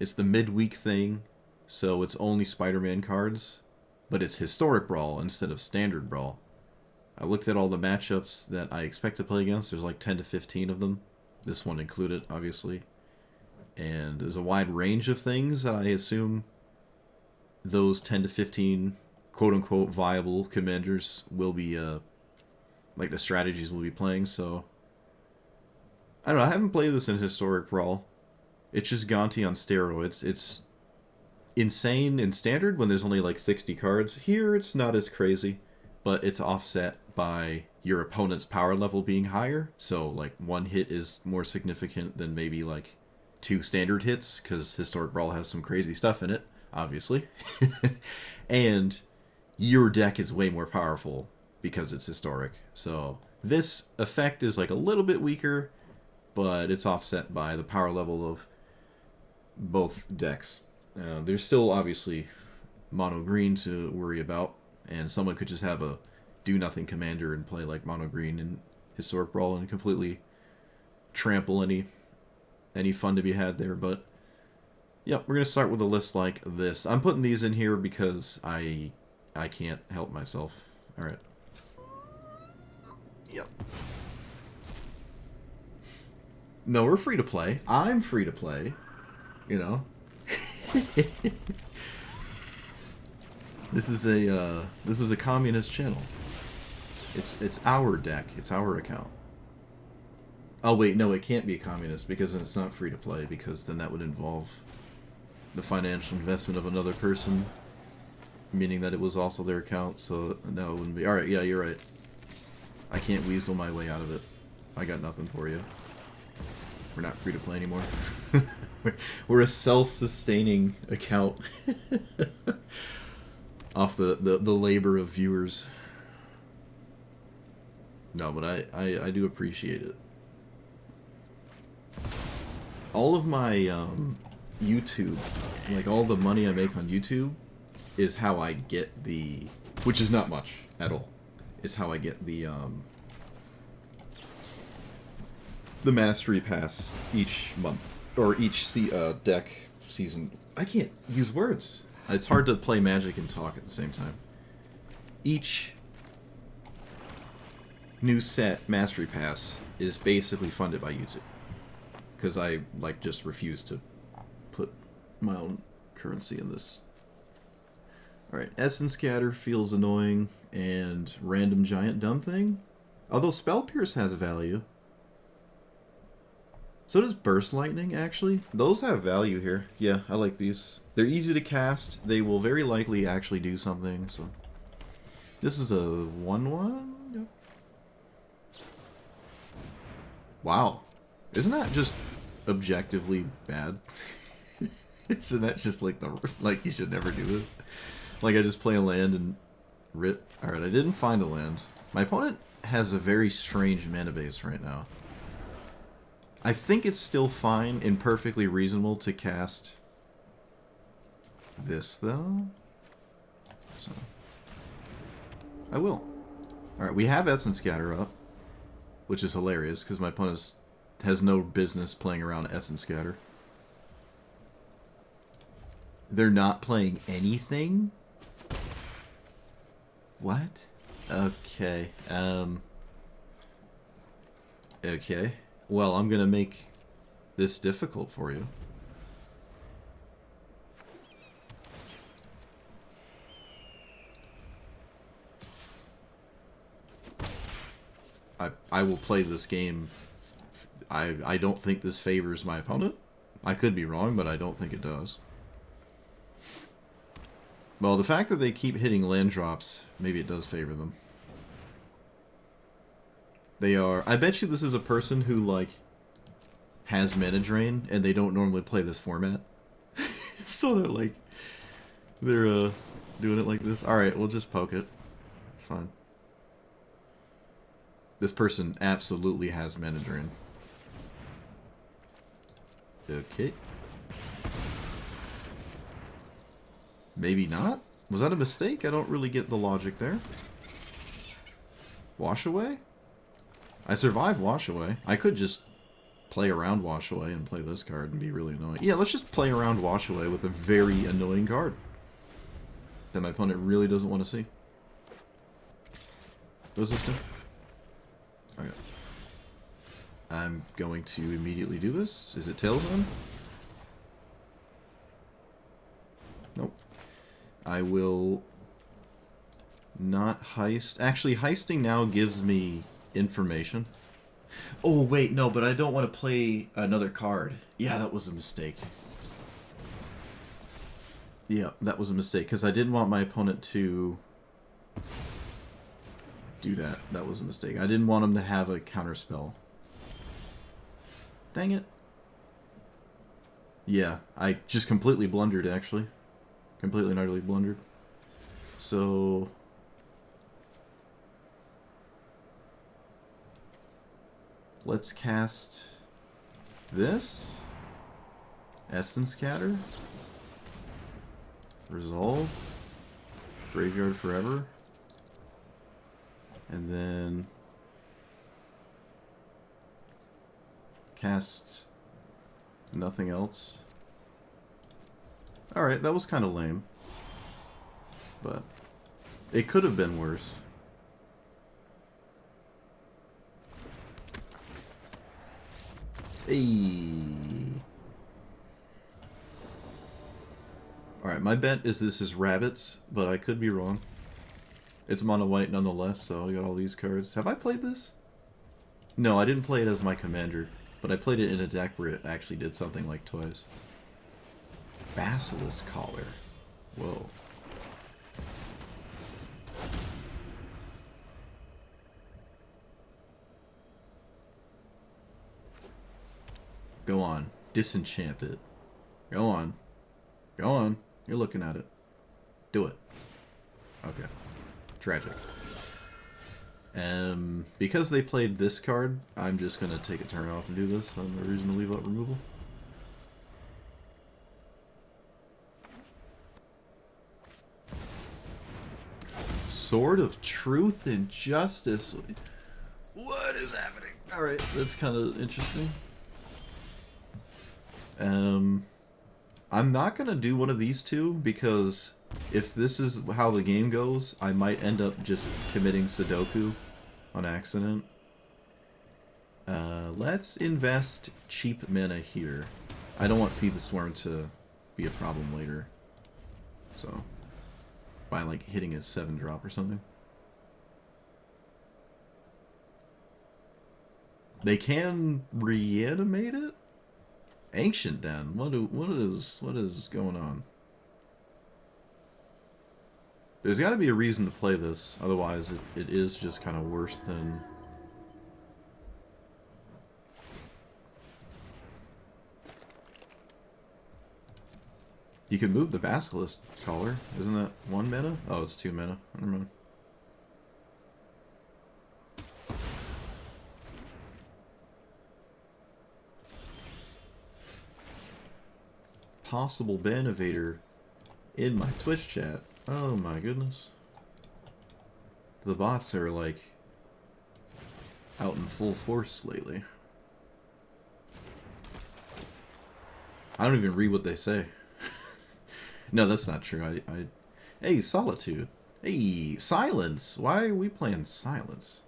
It's the midweek thing, so it's only Spider-Man cards, but it's Historic Brawl instead of Standard Brawl. I looked at all the matchups that I expect to play against. There's like 10 to 15 of them. This one included, obviously. And there's a wide range of things that I assume those 10 to 15 quote-unquote viable commanders will be, like the strategies we'll be playing, so... I don't know, I haven't played this in Historic Brawl. It's just Gonti on steroids. It's insane in Standard when there's only like 60 cards. Here, it's not as crazy, but it's offset by your opponent's power level being higher. So, like, one hit is more significant than maybe, like, 2 standard hits, because Historic Brawl has some crazy stuff in it, obviously. And your deck is way more powerful because it's Historic. So, this effect is, like, a little bit weaker, but it's offset by the power level of both decks. There's still, obviously, mono green to worry about, and someone could just have a do-nothing commander and play like mono green in Historic Brawl and completely trample any fun to be had there. But yep, we're gonna start with a list like this. I'm putting these in here because I can't help myself. All right. Yep. No, we're free to play. I'm free to play. You know. This is a communist channel. It's our deck. It's our account. Oh wait, no, it can't be communist because then it's not free to play, because then that would involve the financial investment of another person, meaning that it was also their account, so no, it wouldn't be. Alright, yeah, you're right. I can't weasel my way out of it. I got nothing for you. We're not free to play anymore. We're a self-sustaining account off the labor of viewers. No, but I do appreciate it. All of my YouTube, like all the money I make on YouTube, is how I get the, which is not much at all. It's how I get the Mastery Pass each month, or each deck season. I can't use words. It's hard to play Magic and talk at the same time. Each new set Mastery Pass is basically funded by YouTube, because I like just refuse to put my own currency in this. Alright, Essence Scatter feels annoying, and Random Giant Dumb Thing, although Spell Pierce has value. So does Burst Lightning, actually. Those have value here. Yeah, I like these. They're easy to cast. They will very likely actually do something, so... This is a 1/1? Yep. Wow. Isn't that just objectively bad? Isn't that just like you should never do this? Like I just play a land and rip. Alright, I didn't find a land. My opponent has a very strange mana base right now. I think it's still fine and perfectly reasonable to cast this, though. So I will. Alright, we have Essence Scatter up, which is hilarious, because my opponent has no business playing around Essence Scatter. They're not playing anything? What? Okay. Okay. Well, I'm gonna make this difficult for you. I will play this game. I don't think this favors my opponent. I could be wrong, but I don't think it does. Well, the fact that they keep hitting land drops, maybe it does favor them. They are... I bet you this is a person who, like, has mana drain, and they don't normally play this format. So they're, like... They're, doing it like this. Alright, we'll just poke it. It's fine. This person absolutely has mana drain. Okay. Maybe not? Was that a mistake? I don't really get the logic there. Wash away? I survived Wash away. I could just play around Wash Away and play this card and be really annoying. Yeah, let's just play around Wash Away with a very annoying card that my opponent really doesn't want to see. What does this do? Okay. I'm going to immediately do this. Is it Tails on? Nope. I will not heist. Actually, heisting now gives me information. Oh, wait, no, but I don't want to play another card. Yeah, that was a mistake. Yeah, that was a mistake, because I didn't want my opponent to do that. That was a mistake. I didn't want him to have a counterspell. Dang it. Yeah, I just completely blundered, actually. Completely and utterly blundered. So... let's cast this. Essence Scatter. Resolve. Graveyard Forever. And then... cast nothing else. Alright, that was kind of lame. But it could have been worse. Hey. Alright, my bet is this is rabbits, but I could be wrong. It's mono white nonetheless, so I got all these cards. Have I played this? No, I didn't play it as my commander, but I played it in a deck where it actually did something like twice. Basilisk Collar. Whoa. Go on. Disenchant it. Go on. Go on. You're looking at it. Do it. Okay. Tragic. Because they played this card, I'm just going to take a turn off and do this. No reason to leave out removal. Sword of Truth and Justice. What is happening? Alright, that's kind of interesting. I'm not going to do one of these two, because if this is how the game goes, I might end up just committing Sudoku on accident. Let's invest cheap mana here. I don't want Feed the Swarm to be a problem later. So, by like hitting a 7-drop or something. They can reanimate it? Ancient Den. What is going on? There's got to be a reason to play this, otherwise it is just kind of worse than... You can move the Basilisk Collar. Isn't that 1 mana? Oh, it's 2 mana. Never mind. Possible ban evader in my Twitch chat. Oh my goodness. The bots are like out in full force lately. I don't even read what they say. No, that's not true. Hey, Solitude. Hey, Silence. Why are we playing Silence?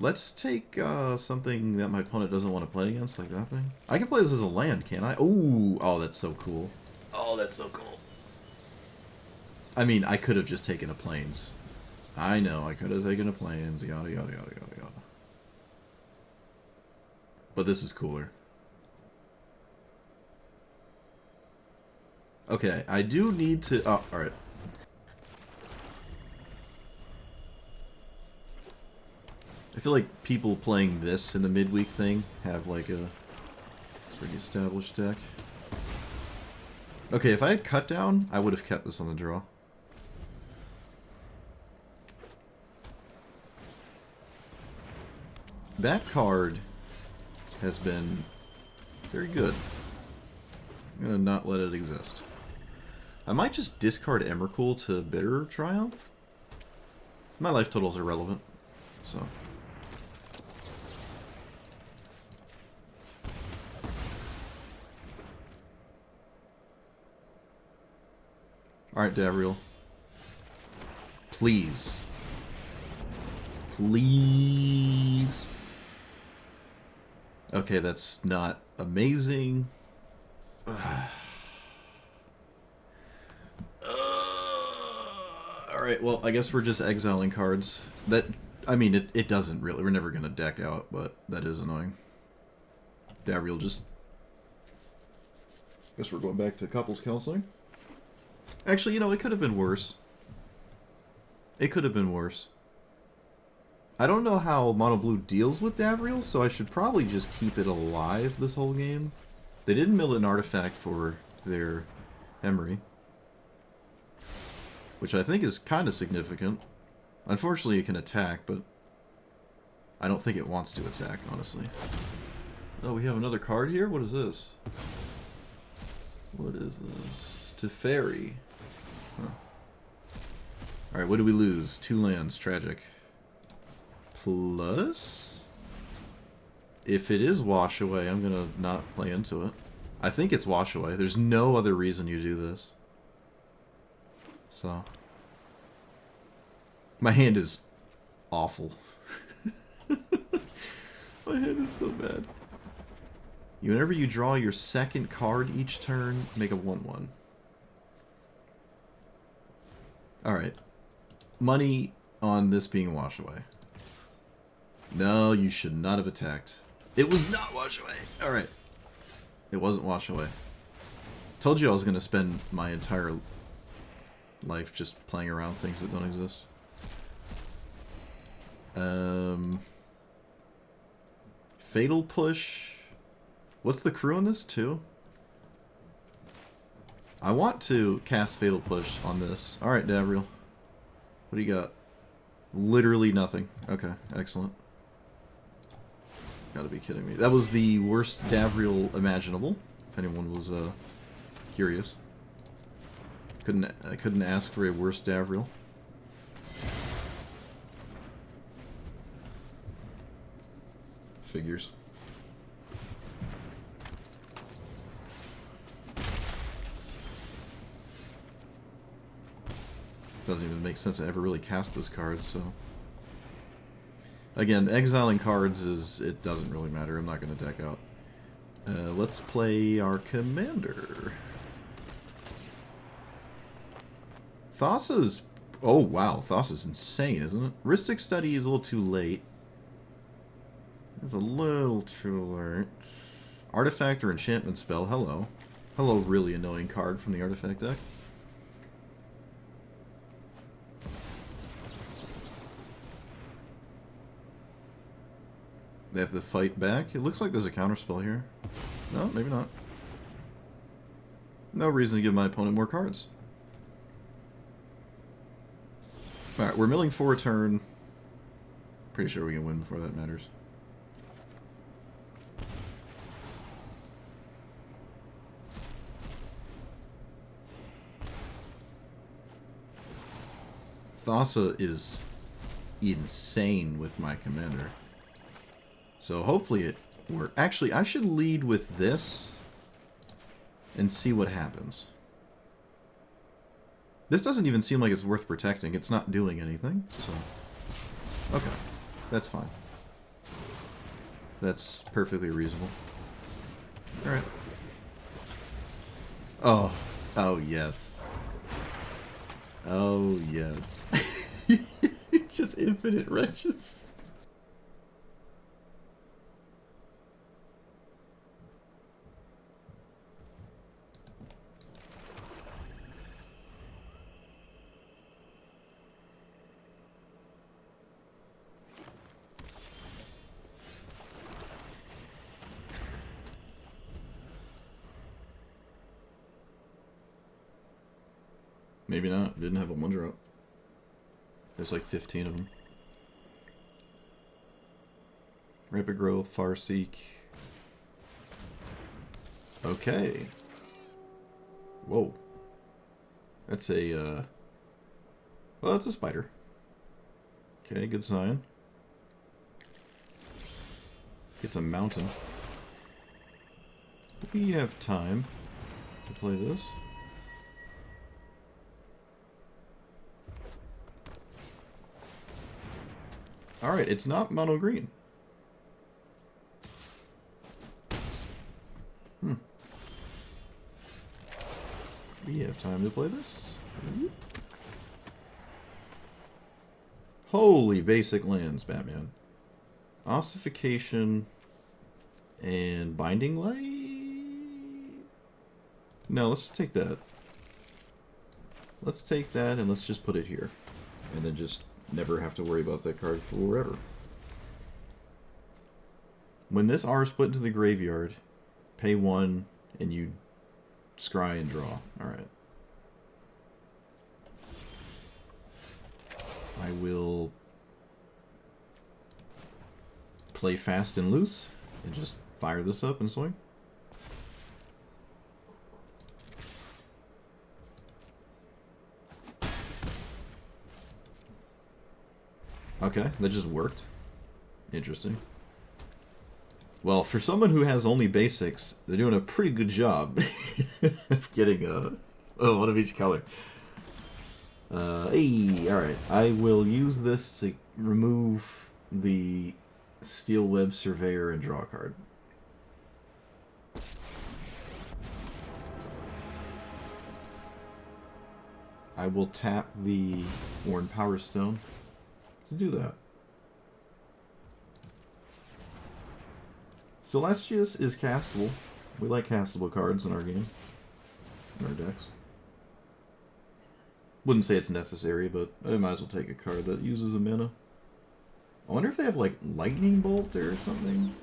Let's take something that my opponent doesn't want to play against, like that thing. I can play this as a land, can't I? Ooh, oh, that's so cool. Oh, that's so cool. I mean, I could have just taken a Plains. I know, I could have taken a Plains, yada, yada, yada, yada, yada. But this is cooler. Okay, I do need to... Oh, alright. I feel like people playing this in the midweek thing have like a pretty established deck. Okay, if I had cut down, I would have kept this on the draw. That card has been very good. I'm gonna not let it exist. I might just discard Emrakul to Bitter Triumph. My life total's irrelevant, so... Alright, Davriel. Please. Please. Okay, that's not amazing. Alright, well, I guess we're just exiling cards. That, I mean, it doesn't really. We're never going to deck out, but that is annoying. Davriel just... Guess we're going back to couples counseling. Actually, you know, it could have been worse. It could have been worse. I don't know how Mono Blue deals with Davriel, so I should probably just keep it alive this whole game. They didn't mill an artifact for their Emery, which I think is kind of significant. Unfortunately, it can attack, but I don't think it wants to attack, honestly. Oh, we have another card here? What is this? What is this? Teferi. Huh. Alright, what do we lose? 2 lands. Tragic. Plus... If it is Wash Away, I'm gonna not play into it. I think it's Wash Away. There's no other reason you do this. So... My hand is awful. My hand is so bad. Whenever you draw your second card each turn, make a 1/1. Alright. Money on this being Wash Away. No, you should not have attacked. It was not Wash Away! Alright. It wasn't Wash Away. Told you I was going to spend my entire life just playing around things that don't exist. Fatal Push. What's the crew on this, too? I want to cast Fatal Push on this. Alright, Davriel. What do you got? Literally nothing. Okay, excellent. Gotta be kidding me. That was the worst Davriel imaginable, if anyone was curious. I couldn't ask for a worse Davriel. Figures. Doesn't even make sense to ever really cast this card, so... Again, exiling cards it doesn't really matter. I'm not going to deck out. Let's play our commander. Thassa's... Oh, wow. Thassa's insane, isn't it? Rhystic Study is a little too late. It's a little too late. Artifact or enchantment spell. Hello. Hello, really annoying card from the artifact deck. They have to fight back. It looks like there's a counterspell here. No, maybe not. No reason to give my opponent more cards. Alright, we're milling for a turn. Pretty sure we can win before that matters. Thassa is insane with my commander. So hopefully it works. Actually, I should lead with this and see what happens. This doesn't even seem like it's worth protecting. It's not doing anything, so... Okay, that's fine. That's perfectly reasonable. Alright. Oh. Oh, yes. Oh, yes. Just infinite wrenches. Maybe not. Didn't have a 1-drop. There's like 15 of them. Rapid Growth, Farseek. Okay. Whoa. That's a, well, it's a spider. Okay, good sign. It's a mountain. We have time to play this. Alright, it's not mono green. We have time to play this. Holy basic lands, Batman. Ossification and Binding Light? No, let's take that. Let's take that and let's just put it here. And then just never have to worry about that card forever. When this R is put into the graveyard, pay 1 and you scry and draw. Alright. I will play fast and loose and just fire this up and swing. Okay, that just worked. Interesting. Well, for someone who has only basics, they're doing a pretty good job of getting one of each color. Hey, alright. I will use this to remove the Steel Web Surveyor and draw a card. I will tap the Worn Power Stone to do that. Celestius is castable. We like castable cards in our game, in our decks. Wouldn't say it's necessary, but I might as well take a card that uses a mana. I wonder if they have, like, Lightning Bolt or something.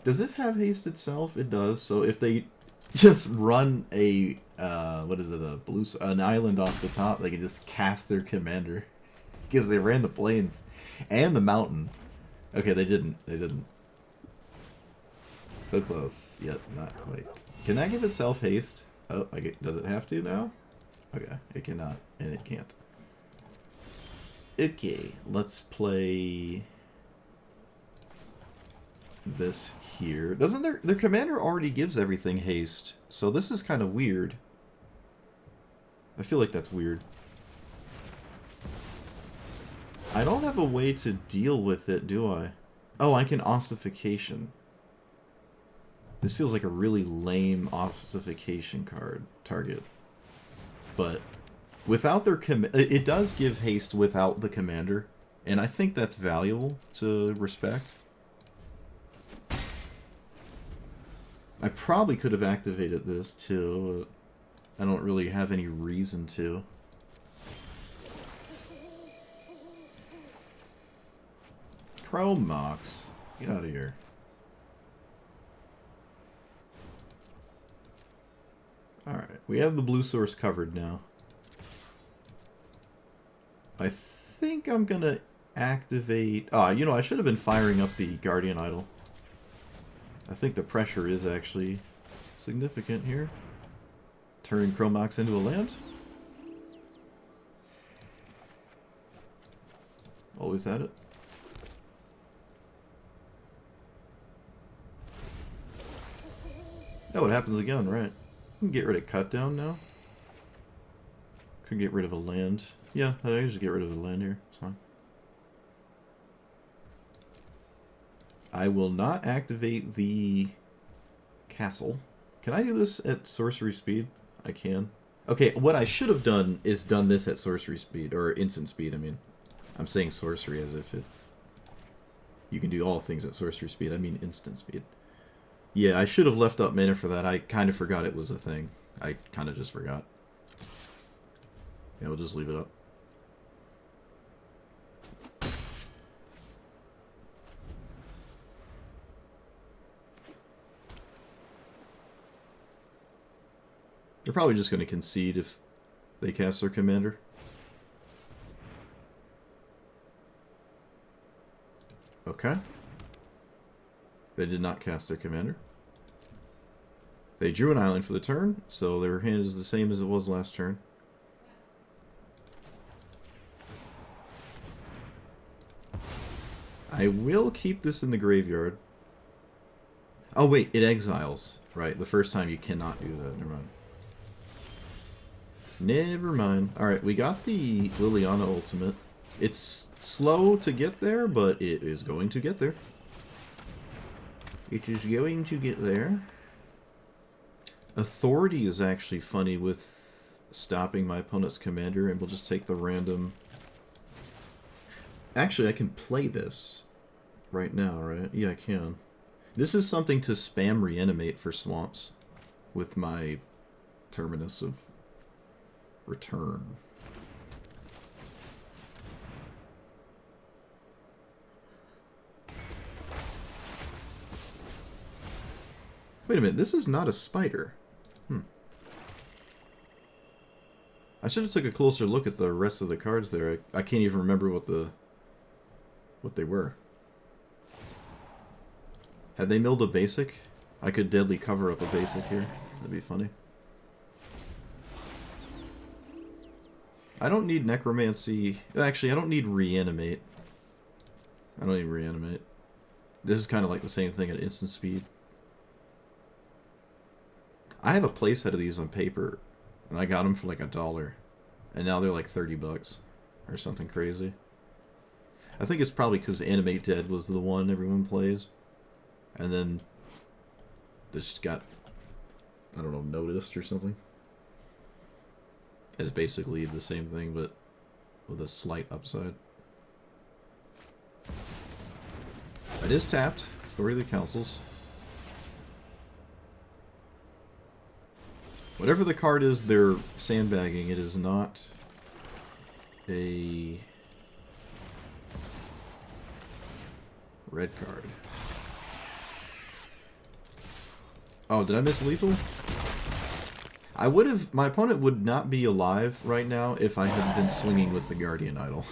Does this have haste itself? It does. So if they just run a, what is it, an island off the top, they can just cast their commander. Because they ran the plains and the mountain. Okay, they didn't. They didn't. So close, yet not quite. Can that give itself haste? Oh, does it have to now? Okay, it cannot, and it can't. Okay, let's play this here. Doesn't their commander already gives everything haste? So this is kind of weird. I feel like that's weird. I don't have a way to deal with it, do I? Oh, I can ossification. This feels like a really lame ossification card target. But without their it does give haste without the commander, and I think that's valuable to respect. I probably could have activated this too, but I don't really have any reason to. Chrome Mox, get out of here. Alright, we have the blue source covered now. I think I'm gonna activate... you know, I should have been firing up the Guardian Idol. I think the pressure is actually significant here. Turning Chromox into a land. Always had it. Oh, it happens again, right. Can get rid of cut down now. Could get rid of a land. Yeah, I can just get rid of a land here. It's fine. I will not activate the castle. Can I do this at sorcery speed? I can. Okay, what I should have done is done this at sorcery speed, or instant speed, I mean. I'm saying sorcery as if it... You can do all things at sorcery speed, I mean instant speed. Yeah, I should have left up mana for that. I kind of forgot it was a thing. I kind of just forgot. Yeah, we'll just leave it up. They're probably just going to concede if they cast their commander. Okay. They did not cast their commander. They drew an island for the turn, so their hand is the same as it was last turn. I will keep this in the graveyard. Oh wait, it exiles. Right, the first time you cannot do that. Never mind. Never mind. Alright, we got the Liliana ultimate. It's slow to get there, but it is going to get there. It is going to get there. Authority is actually funny with stopping my opponent's commander, and we'll just take the random... Actually, I can play this right now, right? Yeah, I can. This is something to spam reanimate for swamps with my Terminus of Return. Wait a minute, this is not a spider. I should have took a closer look at the rest of the cards there. I can't even remember what they were. Had they milled a basic? I could deadly cover up a basic here. That'd be funny. I don't need necromancy. Actually, I don't need reanimate. I don't need reanimate. This is kind of like the same thing at instant speed. I have a playset of these on paper, and I got them for like $1, and now they're like $30 or something crazy. I think it's probably because Animate Dead was the one everyone plays, and then they just got, I don't know, noticed or something. It's basically the same thing, but with a slight upside. It is tapped. Story of the Councils. Whatever the card is they're sandbagging, it is not a red card. Oh, did I miss lethal? I would have... My opponent would not be alive right now if I had been swinging with the Guardian Idol.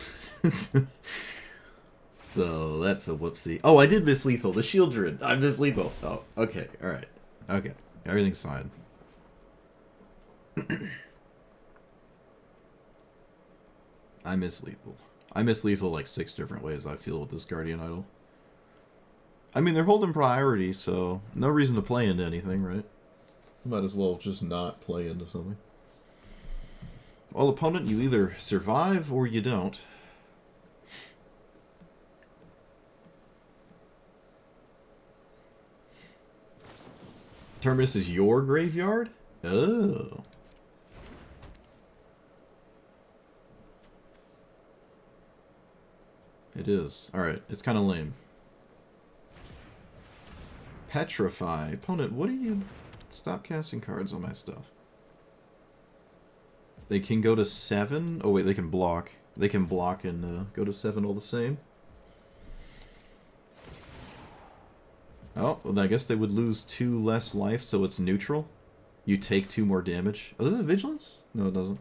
So, that's a whoopsie. Oh, I did miss lethal. The Shield Druid. I missed lethal. Oh, okay. Alright. Okay. Everything's fine. I miss lethal. I miss lethal like 6 different ways, I feel, with this Guardian Idol. I mean, they're holding priority, so no reason to play into anything, right? Might as well just not play into something. Well, opponent, you either survive or you don't. Terminus is your graveyard? Oh. It is. Alright, it's kind of lame. Petrify. Opponent, what are you... Stop casting cards on my stuff. They can go to 7? Oh wait, they can block. They can block and go to 7 all the same. Oh, well, I guess they would lose 2 less life, so it's neutral. You take 2 more damage. Oh, this is Vigilance? No, it doesn't.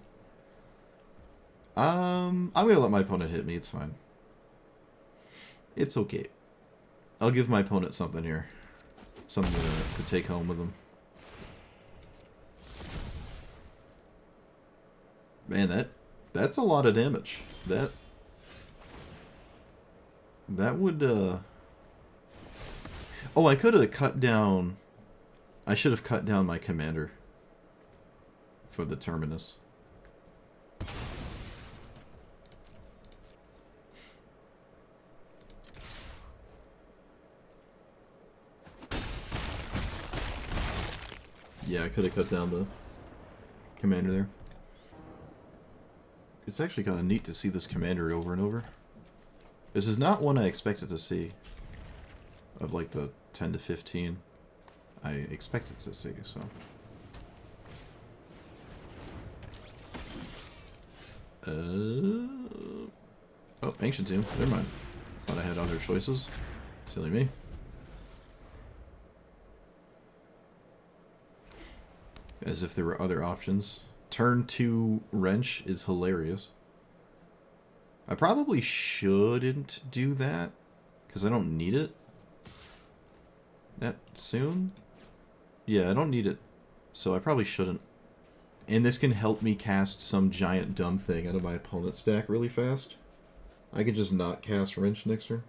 I'm gonna let my opponent hit me, it's fine. It's okay. I'll give my opponent something here. Something to take home with them. Man, that's a lot of damage. That would, Oh, I could have cut down... I should have cut down my commander for the Terminus. Yeah, I could have cut down the commander there. It's actually kind of neat to see this commander over and over. This is not one I expected to see. Of like the 10 to 15 I expected to see, so. Oh, Ancient Tomb. Never mind. Thought I had other choices. Silly me. As if there were other options. Turn 2 Wrench is hilarious. I probably shouldn't do that, because I don't need it that soon. Yeah, I don't need it, so I probably shouldn't. And this can help me cast some giant dumb thing out of my opponent's stack really fast. I can just not cast Wrench next turn.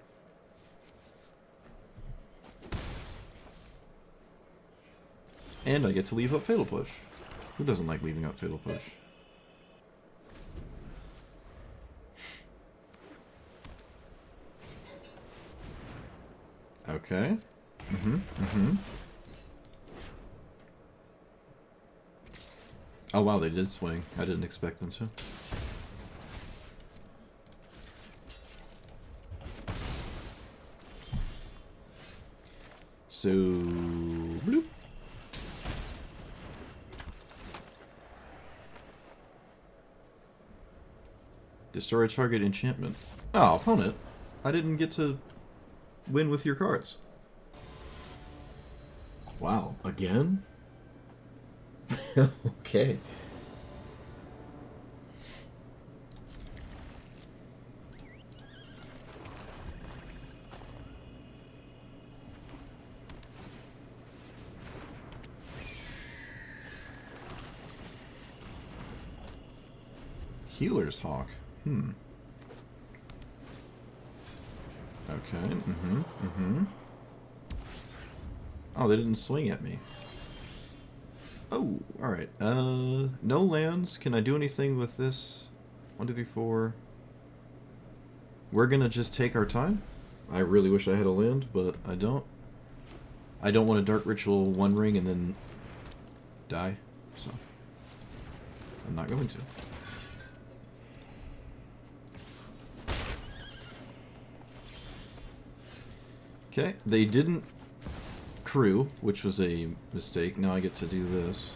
And I get to leave up Fatal Push. Who doesn't like leaving up Fatal Push? Okay. Oh wow, they did swing. I didn't expect them to. So... bloop. Destroy a target enchantment. Oh, opponent. I didn't get to win with your cards. Wow. Again? Okay. Healer's Hawk. Okay, Oh, they didn't swing at me. Oh, alright. No lands. Can I do anything with this? 1, 2, 3, 4. We're gonna just take our time. I really wish I had a land, but I don't. I don't want a Dark Ritual 1 ring and then die, so I'm not going to. Okay, they didn't crew, which was a mistake. Now I get to do this.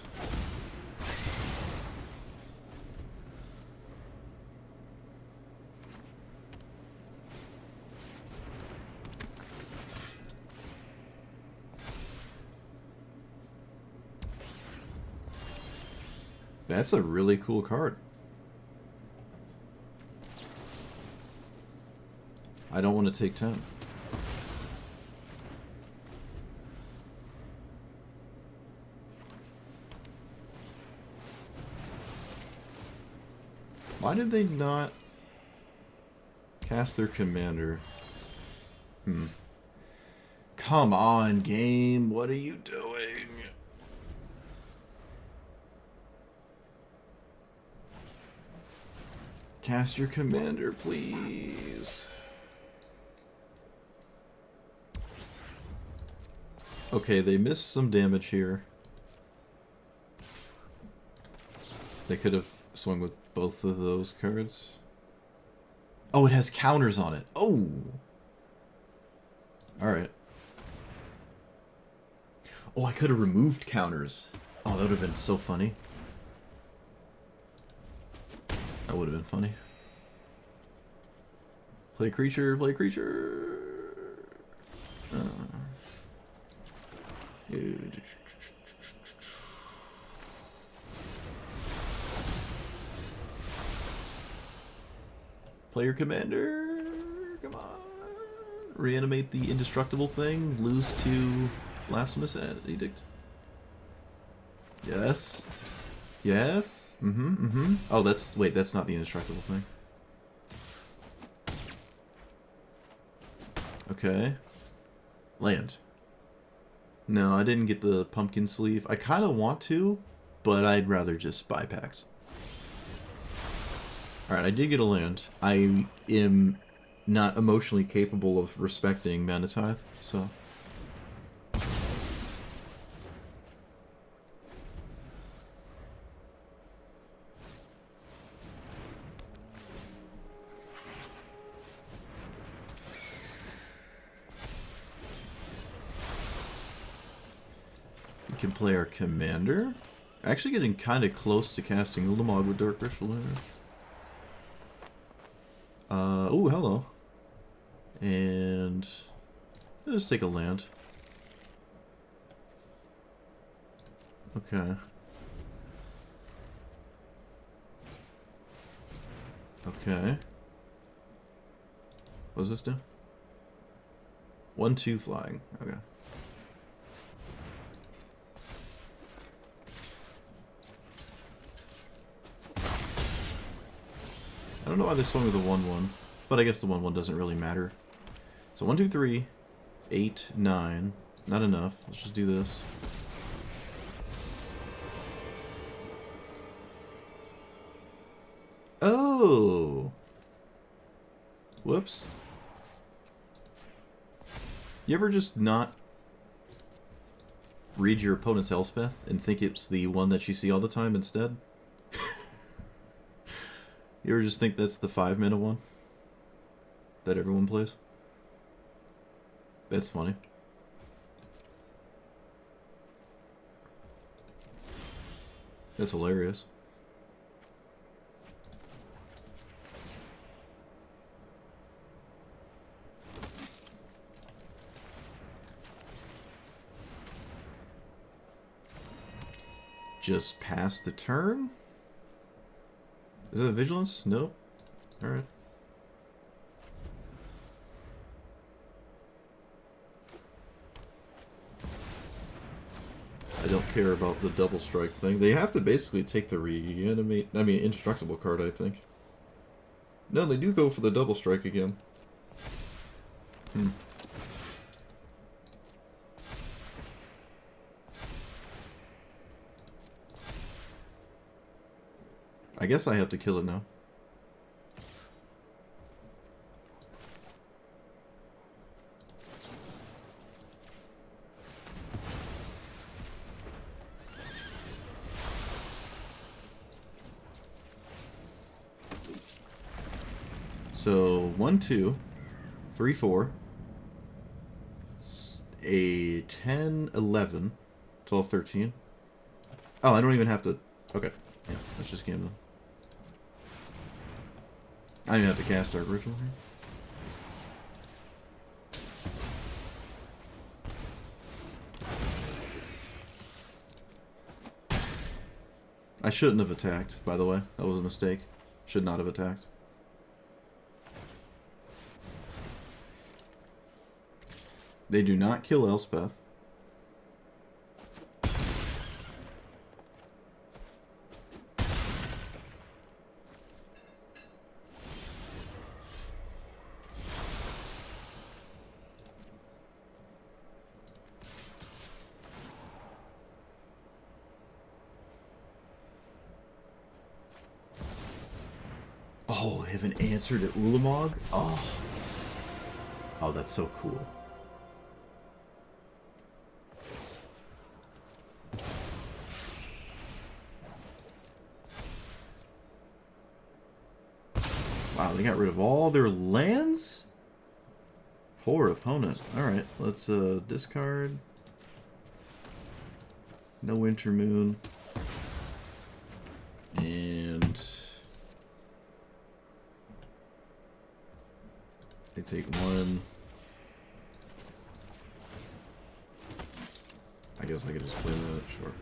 That's a really cool card. I don't want to take 10. Why did they not cast their commander? Come on, game. What are you doing? Cast your commander, please. Okay, they missed some damage here. They could have swung with both of those cards. Oh, it has counters on it. Oh! Alright. Oh, I could have removed counters. Oh, that would have been so funny. That would have been funny. Play creature, play creature. Player commander. Come on. Reanimate the indestructible thing. Lose to Blasphemous Edict. Yes. Yes. Oh, that's... wait, that's not the indestructible thing. Okay. Land. No, I didn't get the pumpkin sleeve. I kind of want to, but I'd rather just buy packs. Alright, I did get a land. I am not emotionally capable of respecting Mana Tithe, so... we can play our commander. Actually getting kind of close to casting Ulamog with Dark Ritual here. Oh, hello. And let's just take a land. Okay. Okay. What does this do? 1/2 flying. Okay. I don't know why they swung with a 1/1, but I guess the 1/1 doesn't really matter. So 1, 2, 3, 8, 9. Not enough. Let's just do this. Oh! Whoops. You ever just not read your opponent's Elspeth and think it's the one that you see all the time instead? You ever just think that's the 5-mana one that everyone plays? That's funny. That's hilarious. Just pass the turn? Is that a vigilance? No? Alright. I don't care about the double strike thing. They have to basically take the indestructible card, I think. No, they do go for the double strike again. I guess I have to kill it now. So 1, 2, 3, 4, a 10, 11, 12, 13. Oh, I don't even have to. Okay, yeah, let's just game them. I don't even have to cast Dark Ritual here. I shouldn't have attacked, by the way. That was a mistake. Should not have attacked. They do not kill Elspeth. Oh, they have an answer to Ulamog? Oh. Oh, that's so cool. Wow, they got rid of all their lands? Poor opponent. Alright, let's discard. No Winter Moon. And they take 1. I guess I could just play that, sure.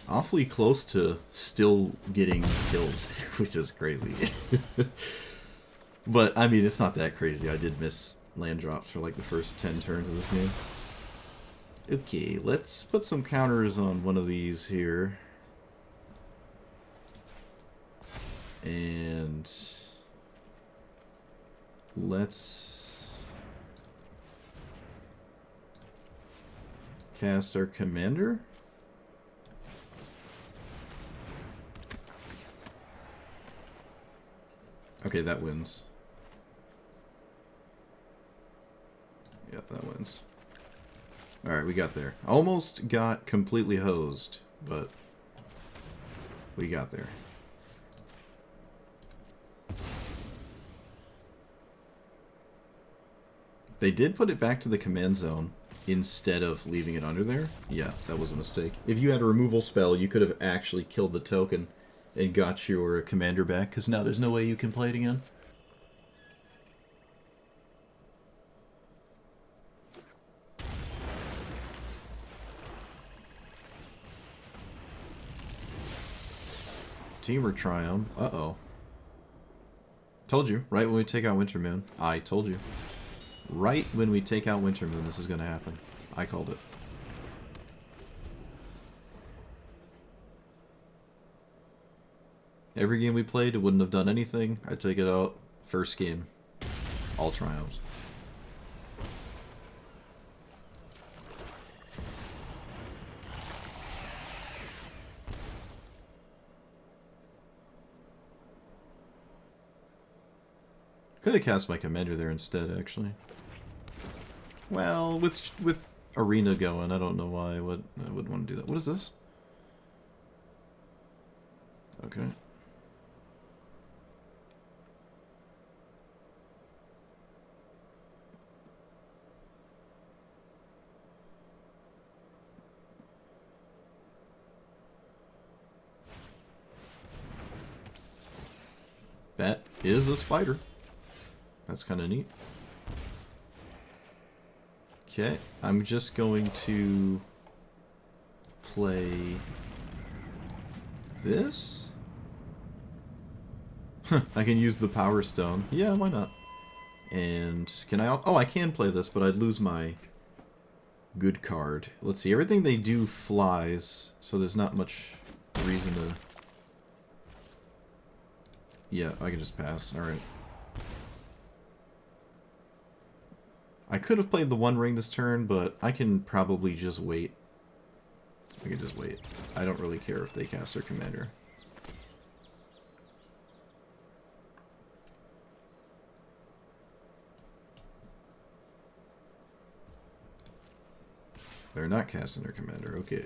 Awfully close to still getting killed, which is crazy. But, I mean, it's not that crazy. I did miss land drops for like the first 10 turns of this game. Okay, let's put some counters on one of these here. And let's cast our commander. Okay, that wins. Yep, that wins. Alright, we got there. Almost got completely hosed, but we got there. They did put it back to the command zone instead of leaving it under there. Yeah, that was a mistake. If you had a removal spell, you could have actually killed the token and got your commander back, because now there's no way you can play it again. Teamer Triumph. Uh-oh. Told you, right when we take out Winter Moon. I told you. Right when we take out Winter Moon, this is going to happen. I called it. Every game we played, it wouldn't have done anything. I take it out first game. All triumphs. Could have cast my commander there instead, actually. Well, with Arena going, I don't know why I would want to do that. What is this? Okay. That is a spider. That's kind of neat. Okay, I'm just going to play this. I can use the Power Stone. Yeah, why not? And can I... Oh, I can play this, but I'd lose my good card. Let's see, everything they do flies, so there's not much reason to... Yeah, I can just pass. Alright. I could have played the One Ring this turn, but I can probably just wait. I can just wait. I don't really care if they cast their commander. They're not casting their commander. Okay.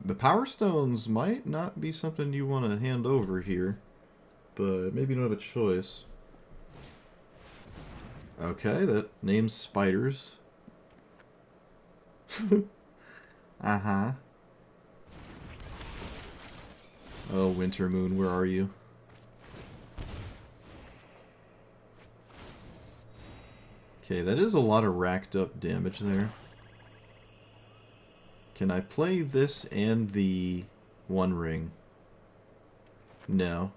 The Power Stones might not be something you want to hand over here, but maybe you don't have a choice. Okay, that name's spiders. Uh-huh. Oh, Winter Moon, where are you? Okay, that is a lot of racked up damage there. Can I play this and the One Ring? No.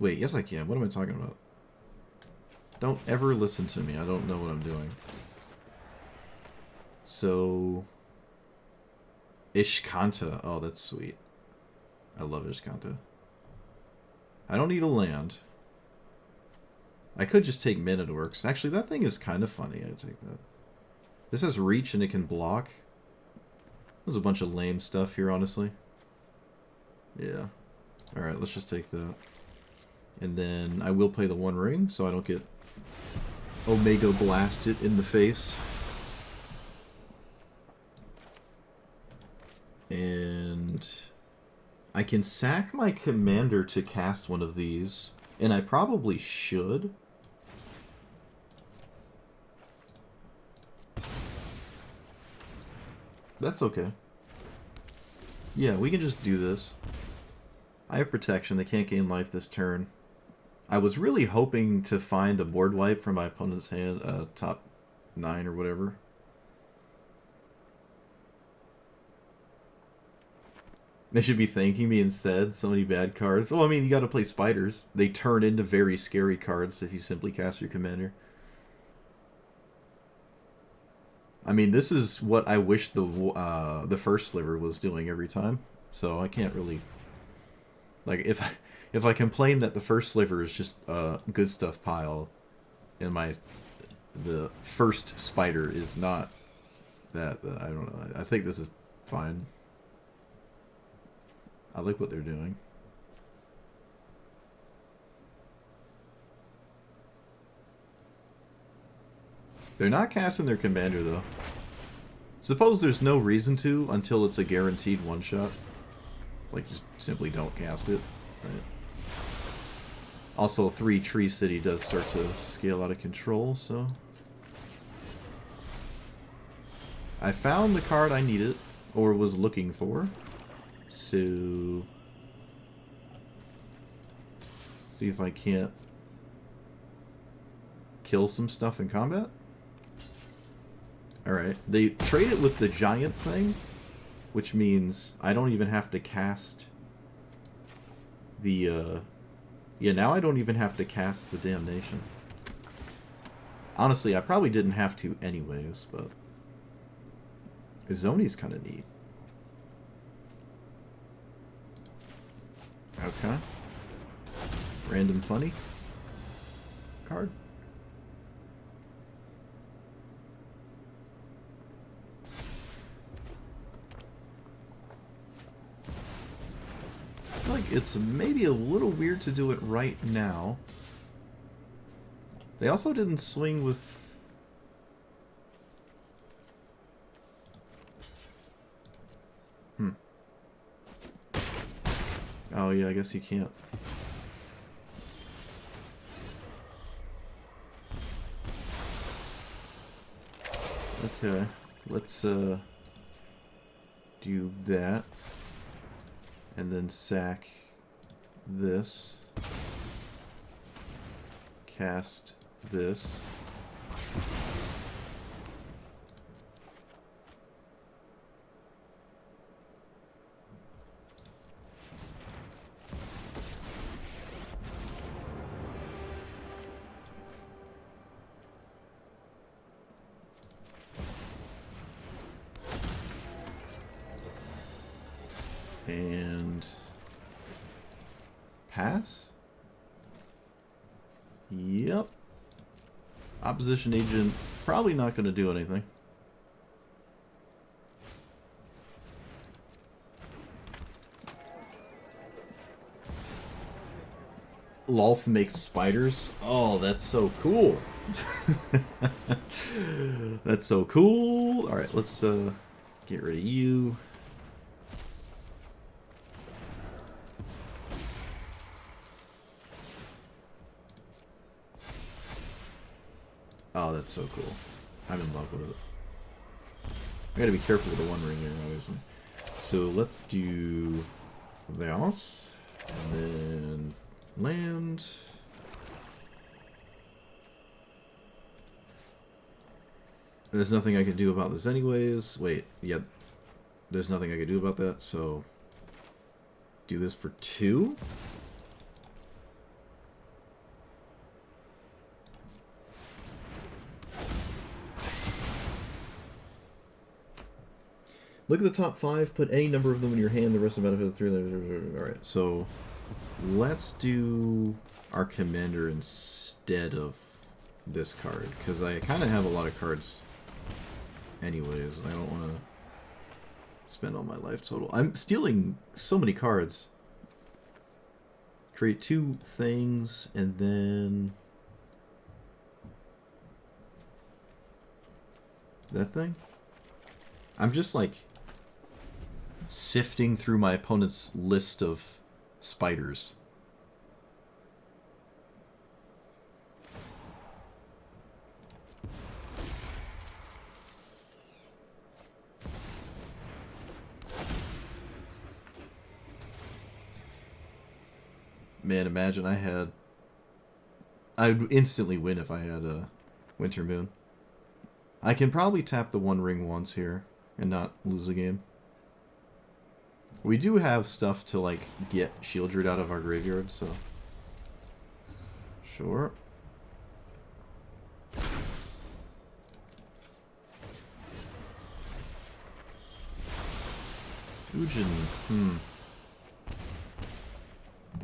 Wait, yes I can. What am I talking about? Don't ever listen to me. I don't know what I'm doing. So... Ishkanta. Oh, that's sweet. I love Ishkanta. I don't need a land. I could just take Men at Works. Actually, that thing is kind of funny. I'd take that. This has reach and it can block. There's a bunch of lame stuff here, honestly. Yeah. Alright, let's just take that. And then I will play the One Ring, so I don't get Omega blasted in the face. And I can sack my commander to cast one of these. And I probably should. That's okay. Yeah, we can just do this. I have protection. They can't gain life this turn. I was really hoping to find a board wipe from my opponent's hand, top 9 or whatever. They should be thanking me instead. So many bad cards. Well, I mean, you gotta play spiders. They turn into very scary cards if you simply cast your commander. I mean, this is what I wish the first sliver was doing every time. So I can't really... Like, if I complain that the first sliver is just a good stuff pile, and the first spider is not that, I don't know. I think this is fine. I like what they're doing. They're not casting their commander, though. Suppose there's no reason to until it's a guaranteed one-shot. Like, just simply don't cast it. Right. Also, 3 Tree City does start to scale out of control, so... I found the card I needed, or was looking for. So... see if I can't kill some stuff in combat. Alright, they trade it with the giant thing, which means I don't even have to cast the, yeah, now I don't even have to cast the Damnation. Honestly, I probably didn't have to anyways, but Zoni's kind of neat. Okay. Random funny card. I feel like it's maybe a little weird to do it right now. They also didn't swing with... Oh yeah, I guess you can't. Okay, let's do that. And then sack this. Cast this. And pass? Yep. Opposition agent probably not going to do anything. Lolth makes spiders? Oh, that's so cool. That's so cool. Alright, let's get rid of you. Oh, that's so cool. I'm in love with it. I gotta be careful with the One Ring here, obviously. So let's do this, and then land. There's nothing I can do about this anyways. Wait, yep. There's nothing I can do about that, so do this for 2. Look at the top 5, put any number of them in your hand, the rest of the benefit of 3. Alright, so let's do our commander instead of this card, because I kind of have a lot of cards anyways. I don't want to spend all my life total. I'm stealing so many cards. Create 2 things, and then that thing? I'm just like sifting through my opponent's list of spiders. Man, imagine I'd instantly win if I had a Winter Moon. I can probably tap the One Ring once here and not lose the game. We do have stuff to, like, get Shieldred out of our graveyard, so... Sure. Ujin,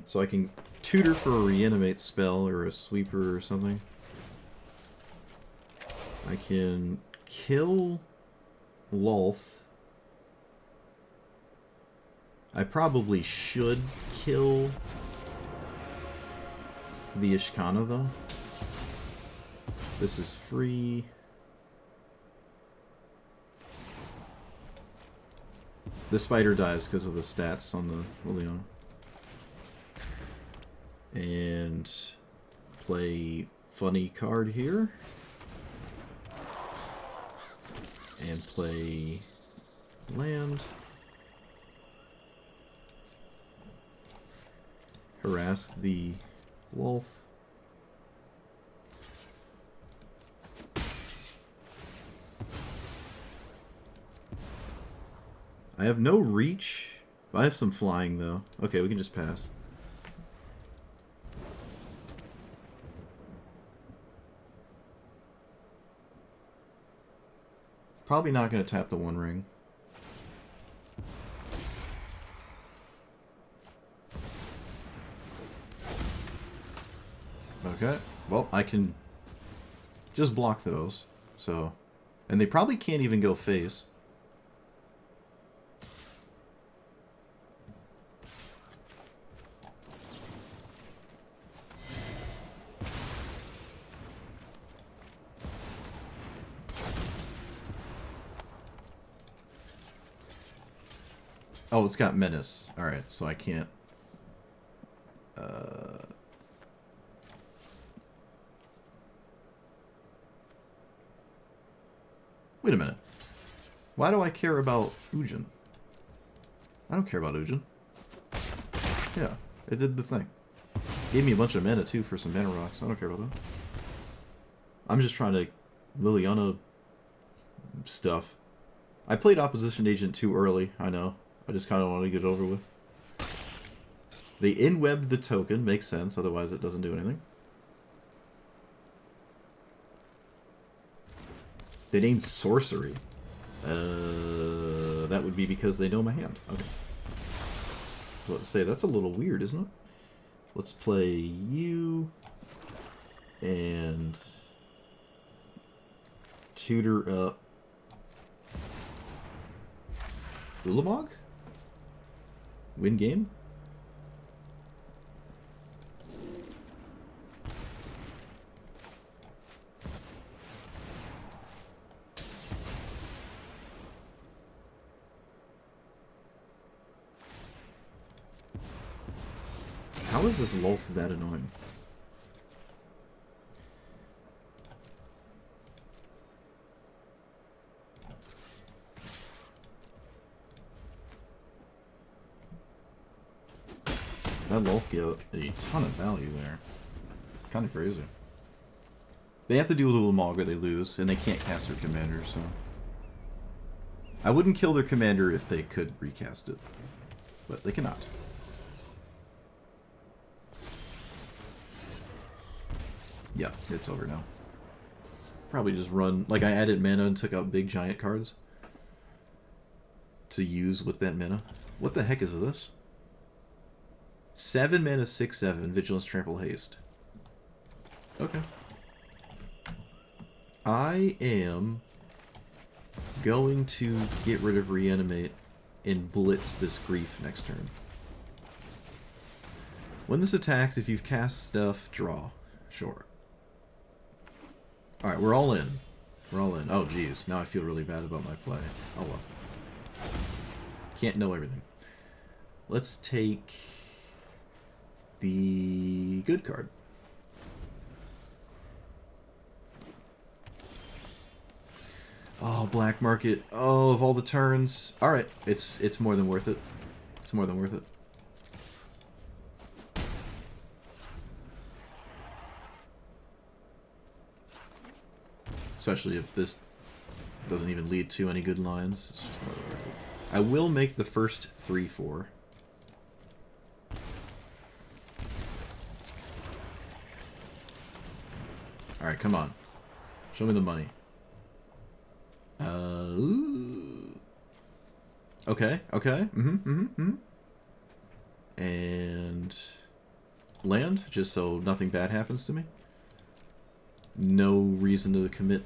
So I can tutor for a reanimate spell or a sweeper or something. I can kill Lolth. I probably should kill the Ishkana, though. This is free. The spider dies because of the stats on the Liliana. And play funny card here. And play land. Harass the wolf. I have no reach. I have some flying, though. Okay, we can just pass. Probably not going to tap the One Ring. Okay. Well, I can just block those. So, and they probably can't even go face. Oh, it's got Menace. Alright, so I can't... Wait a minute. Why do I care about Ujin? I don't care about Ujin. Yeah, it did the thing. Gave me a bunch of mana, too, for some mana rocks. I don't care about that. I'm just trying to Liliana stuff. I played Opposition Agent too early, I know. I just kind of want to get it over with. They in-webbed the token, makes sense, otherwise it doesn't do anything. They named Sorcery. That would be because they know my hand. Okay. So let's say that's a little weird, isn't it? Let's play you and tutor up Ulamog? Win game? How is this Lolth that annoying? That Lolth get a ton of value there. Kind of crazy. They have to do a little Ulamog or they lose, and they can't cast their commander, so... I wouldn't kill their commander if they could recast it. But they cannot. Yeah, it's over now. Probably just run... Like, I added mana and took out big giant cards to use with that mana. What the heck is this? 7 mana, 6/7, Vigilance, Trample, Haste. Okay. I am going to get rid of Reanimate and blitz this Grief next turn. When this attacks, if you've cast stuff, draw. Sure. Alright, we're all in. We're all in. Oh, geez. Now I feel really bad about my play. Oh, well. Can't know everything. Let's take the good card. Oh, black market. Oh, of all the turns. Alright, it's more than worth it. It's more than worth it. Especially if this doesn't even lead to any good lines. It's just more than worth it. I will make the first 3/4. Alright, come on. Show me the money. Okay, okay. And land, just so nothing bad happens to me. No reason to commit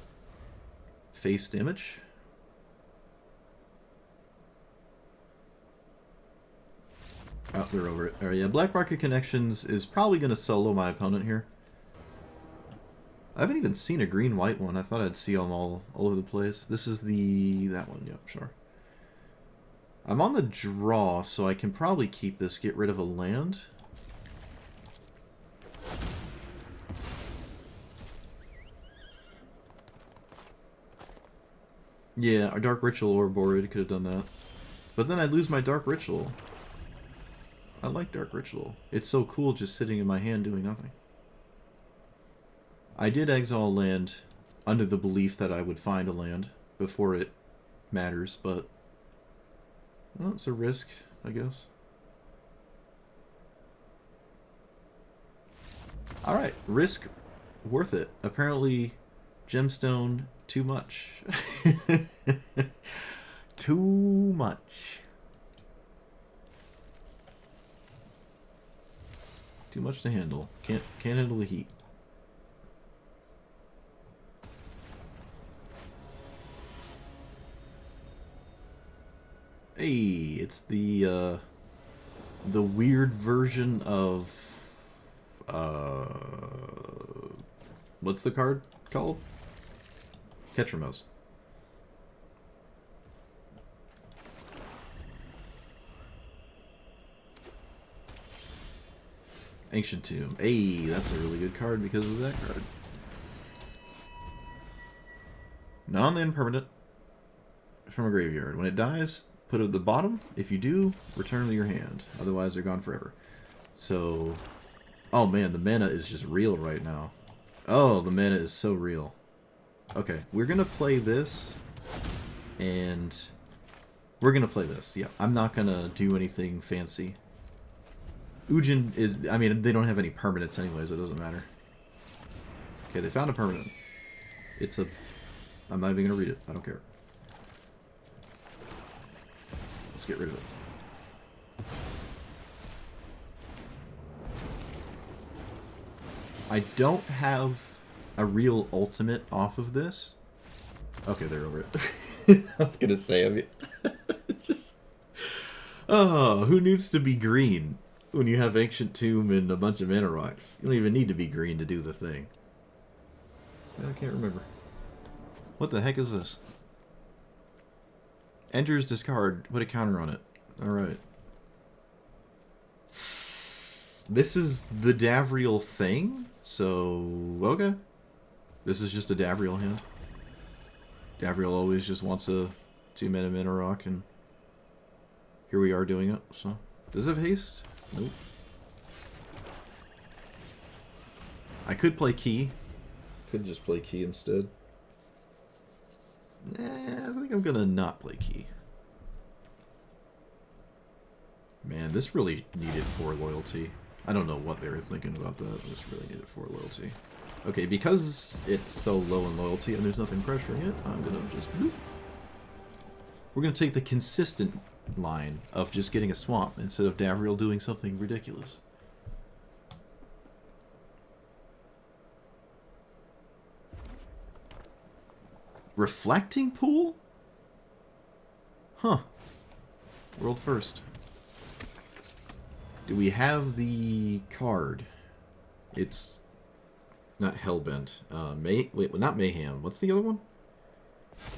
face damage. Oh, they're over it. Alright, yeah, Black Market Connections is probably going to solo my opponent here. I haven't even seen a green-white one. I thought I'd see them all over the place. This is that one. Yep, sure. I'm on the draw, so I can probably keep this, get rid of a land. Yeah, our Dark Ritual or Borid could have done that. But then I'd lose my Dark Ritual. I like Dark Ritual. It's so cool just sitting in my hand doing nothing. I did exile land under the belief that I would find a land before it matters, but well, it's a risk, I guess. Alright, risk worth it. Apparently, Gemstone Too much. Too much. Too much to handle. Can't handle the heat. Hey, it's the weird version of what's the card called? Ketramos. Ancient Tomb. Hey, that's a really good card because of that card. Non-land permanent from a graveyard. When it dies, put it at the bottom. If you do, return them to your hand. Otherwise, they're gone forever. So, oh man, the mana is just real right now. Oh, the mana is so real. Okay, we're gonna play this, and we're gonna play this. Yeah, I'm not gonna do anything fancy. Ujin is, I mean, they don't have any permanents anyways, it doesn't matter. Okay, they found a permanent. It's a, I'm not even gonna read it, I don't care. Let's get rid of it. I don't have a real ultimate off of this. Okay, they're over it. I was gonna say, I mean, it's just... Oh, who needs to be green when you have Ancient Tomb and a bunch of mana rocks? You don't even need to be green to do the thing. I can't remember. What the heck is this? Enters discard, put a counter on it. Alright. This is the Davriel thing, so okay. This is just a Davriel hand. Davriel always just wants a 2-mana mana rock, and here we are doing it, so. Does it have haste? Nope. I could play Key. Could just play Key instead. Nah, I think I'm gonna not play Key. Man, this really needed 4 loyalty. I don't know what they were thinking about that. This really needed 4 loyalty. Okay, because it's so low in loyalty and there's nothing pressuring it, I'm gonna just... Whoop. We're gonna take the consistent line of just getting a swamp instead of Davriel doing something ridiculous. Reflecting Pool? Huh. World first. Do we have the card? It's not Hellbent. Wait, not Mayhem. What's the other one?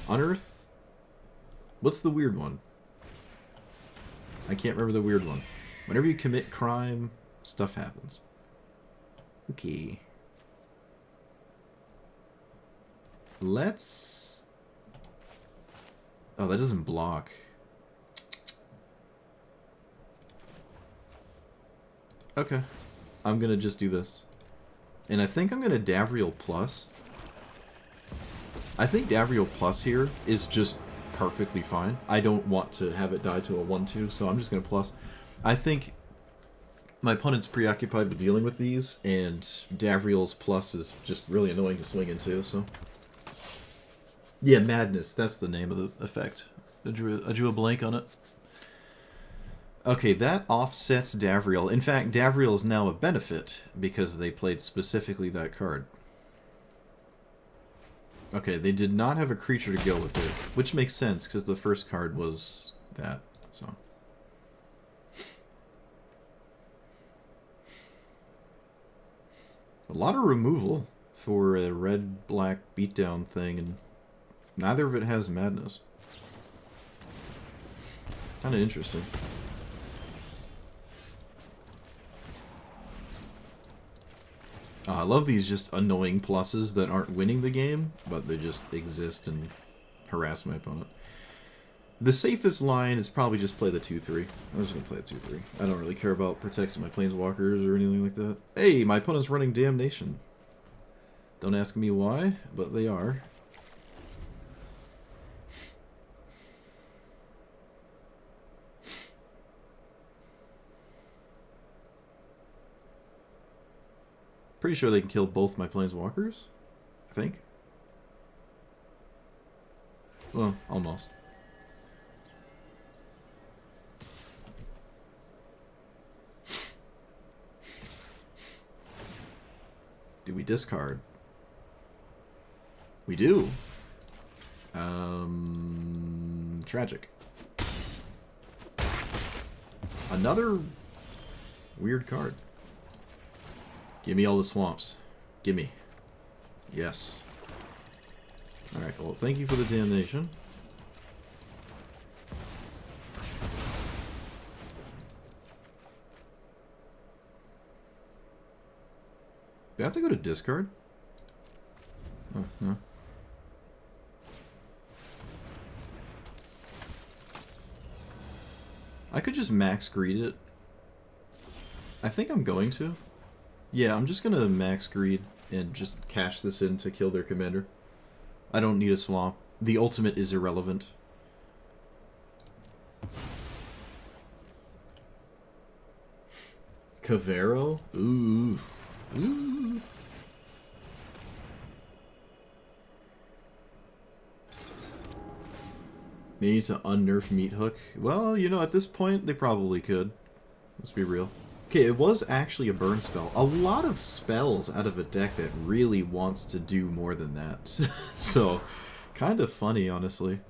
Unearth? What's the weird one? I can't remember the weird one. Whenever you commit crime, stuff happens. Okay. Let's... Oh, that doesn't block. Okay. I'm gonna just do this. And I think I'm gonna Davriel Plus. I think Davriel Plus here is just perfectly fine. I don't want to have it die to a 1-2, so I'm just gonna Plus. I think my opponent's preoccupied with dealing with these, and Davriel's Plus is just really annoying to swing into, so... Yeah, Madness, that's the name of the effect. I drew a blank on it. Okay, that offsets Davriel. In fact, Davriel is now a benefit because they played specifically that card. Okay, they did not have a creature to go with it, which makes sense because the first card was that, so... A lot of removal for a red-black beatdown thing, and neither of it has Madness. Kind of interesting. I love these just annoying pluses that aren't winning the game, but they just exist and harass my opponent. The safest line is probably just play the 2-3. I'm just going to play the 2-3. I don't really care about protecting my planeswalkers or anything like that. Hey, my opponent's running Damnation. Don't ask me why, but they are. Pretty sure they can kill both my planeswalkers, I think. Well, almost. Do we discard? We do. Tragic. Another weird card. Give me all the swamps. Gimme. Yes. Alright, well, thank you for the damnation. Do I have to go to discard? Oh, no. I could just max greed it. I think I'm going to. Yeah, I'm just gonna max greed and just cash this in to kill their commander. I don't need a swamp. The ultimate is irrelevant. Cavero? Ooh. Ooh. They need to unnerf Meat Hook. Well, you know, at this point, they probably could. Let's be real. Okay, it was actually a burn spell. A lot of spells out of a deck that really wants to do more than that. So, kind of funny, honestly.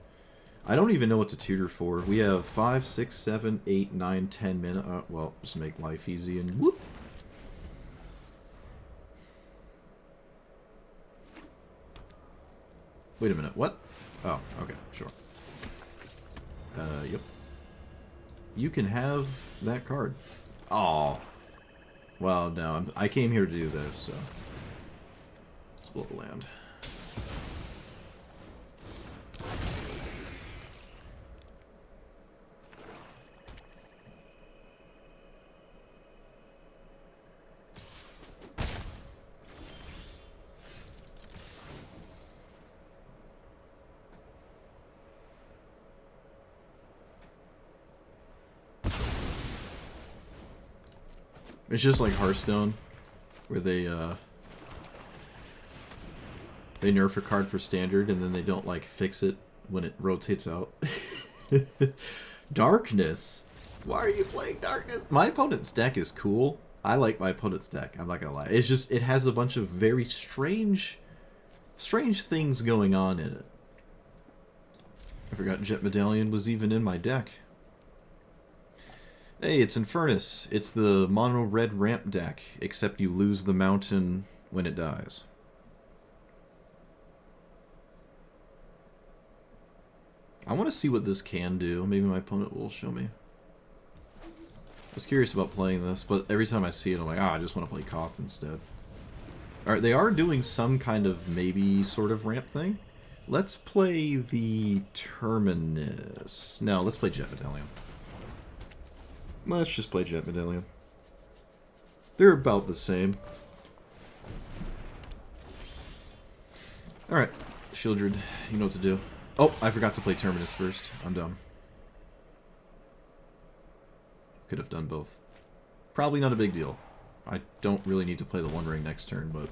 I don't even know what to tutor for. We have 5, 6, 7, 8, 9, 10 minutes. Well, just make life easy and whoop. Wait a minute, what? Oh, okay, sure. Yep. You can have that card. Oh. Well, no, I came here to do this, so. Split the land. It's just like Hearthstone, where they nerf a card for standard and then they don't like fix it when it rotates out. Darkness? Why are you playing Darkness? My opponent's deck is cool. I like my opponent's deck, I'm not gonna lie. It's just, it has a bunch of very strange things going on in it. I forgot Jet Medallion was even in my deck. Hey, it's Infernus. It's the mono red ramp deck, except you lose the mountain when it dies. I want to see what this can do. Maybe my opponent will show me. I was curious about playing this, but every time I see it, I'm like, I just want to play Koth instead. Alright, they are doing some kind of maybe sort of ramp thing. Let's play the Terminus. No, let's play Jet Medallion. Let's just play Jet Medallion. They're about the same. Alright, Shieldred, you know what to do. Oh, I forgot to play Terminus first. I'm dumb. Could have done both. Probably not a big deal. I don't really need to play the One Ring next turn, but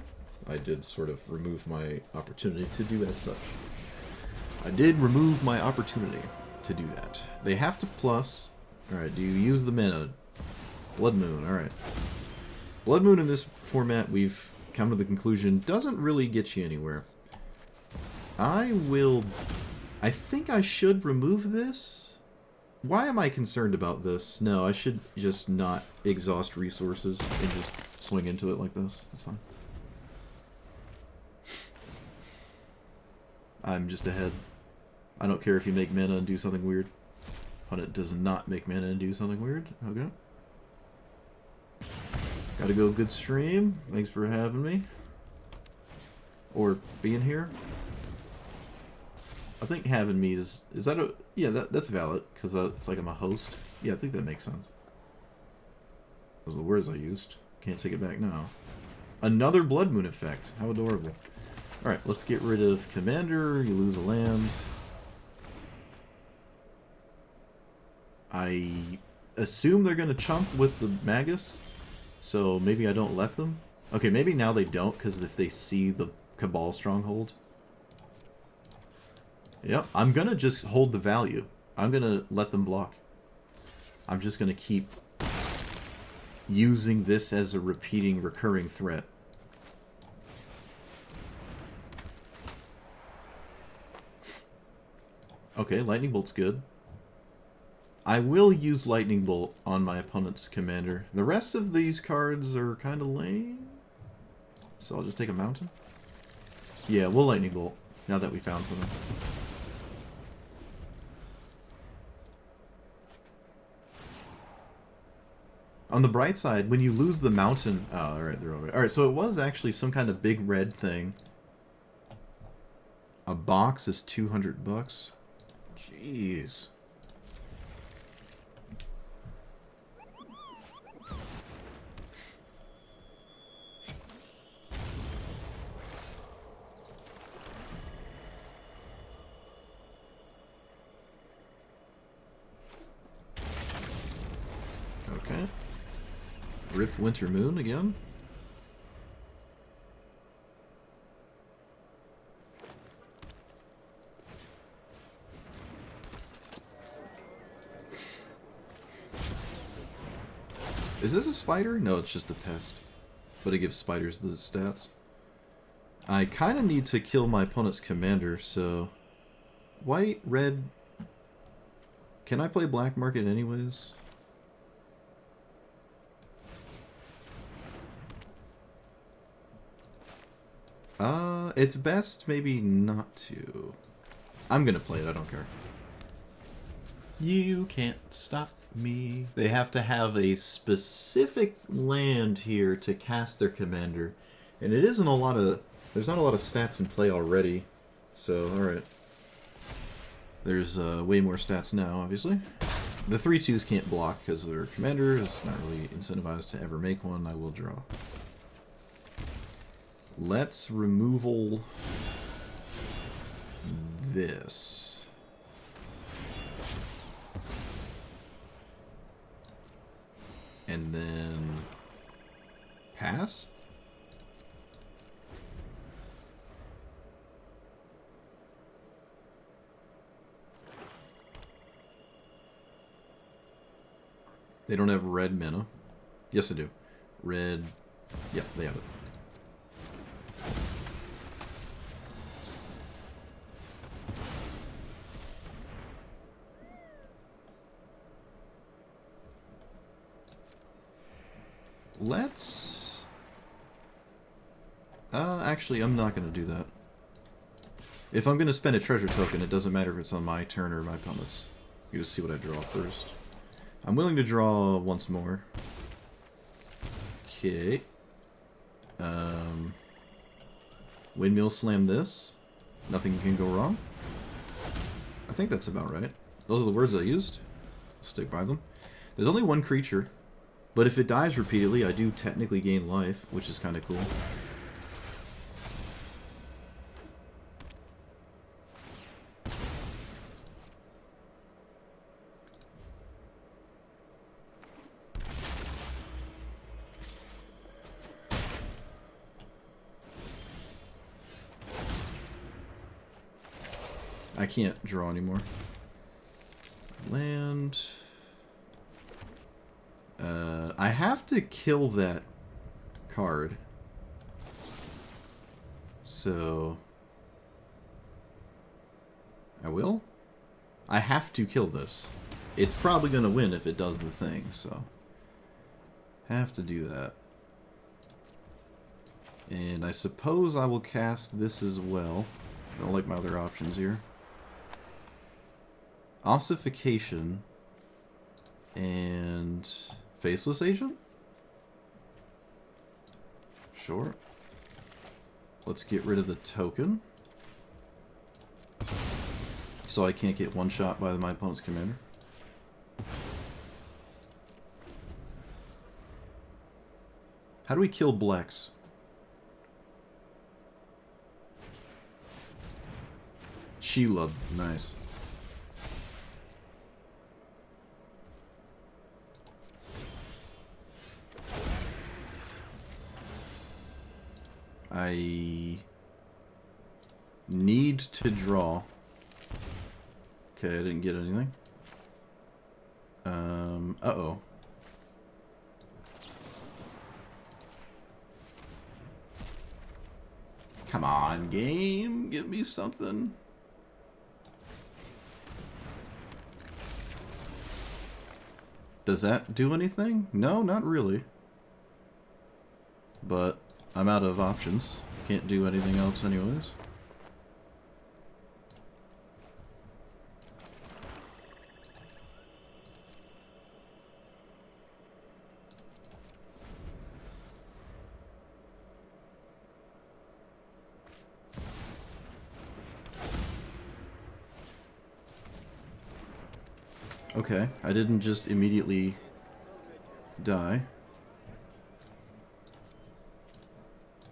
I did sort of remove my opportunity to do as such. I did remove my opportunity to do that. They have to plus... Alright, do you use the mana? Blood Moon, alright. Blood Moon in this format, we've come to the conclusion, doesn't really get you anywhere. I think I should remove this? Why am I concerned about this? No, I should just not exhaust resources and just swing into it like this. That's fine. I'm just ahead. I don't care if you make mana and do something weird. Opponent does not make mana and do something weird. Okay. Gotta go good stream. Thanks for having me. Or being here. I think having me is that a... Yeah, that's valid, because it's like I'm a host. Yeah, I think that makes sense. Those are the words I used. Can't take it back now. Another Blood Moon effect. How adorable. Alright, let's get rid of Commander. You lose a land. I assume they're going to chump with the Magus, so maybe I don't let them. Okay, maybe now they don't, because if they see the Cabal Stronghold. Yep, I'm gonna just hold the value. I'm gonna let them block. I'm just gonna keep using this as a repeating, recurring threat. Okay, Lightning Bolt's good. I will use Lightning Bolt on my opponent's commander. The rest of these cards are kind of lame. So I'll just take a Mountain. Yeah, we'll Lightning Bolt, now that we found something. On the bright side, when you lose the Mountain... Oh, alright, they're over. Alright, so it was actually some kind of big red thing. A box is $200. Jeez. Okay. Rip Winter Moon again. Is this a spider? No, it's just a pest. But it gives spiders the stats. I kind of need to kill my opponent's commander, so... White, red... Can I play Black Market anyways? It's best maybe not to. I'm gonna play it, I don't care. You can't stop me. They have to have a specific land here to cast their commander. And it isn't a lot of... There's not a lot of stats in play already. So, alright. There's way more stats now, obviously. The 3/2s can't block because their commander is not really incentivized to ever make one. I will draw. Let's removal this. And then pass? They don't have red mana. Yes, they do. Red. Yeah, they have it. Let's... actually, I'm not going to do that. If I'm going to spend a treasure token, it doesn't matter if it's on my turn or my opponent's. You just see what I draw first. I'm willing to draw once more. Okay. Windmill slam this. Nothing can go wrong. I think that's about right. Those are the words I used. I'll stick by them. There's only one creature. But if it dies repeatedly, I do technically gain life, which is kind of cool. I can't draw anymore. Land... I have to kill that card. So... I will? I have to kill this. It's probably going to win if it does the thing, so... Have to do that. And I suppose I will cast this as well. I don't like my other options here. Ossification... And... Faceless Agent? Sure. Let's get rid of the token. So I can't get one shot by my opponent's commander. How do we kill Blex? Sheila. Nice. I need to draw. Okay, I didn't get anything. Uh-oh. Come on, game. Give me something. Does that do anything? No, not really. But I'm out of options. Can't do anything else anyways. Okay, I didn't just immediately die.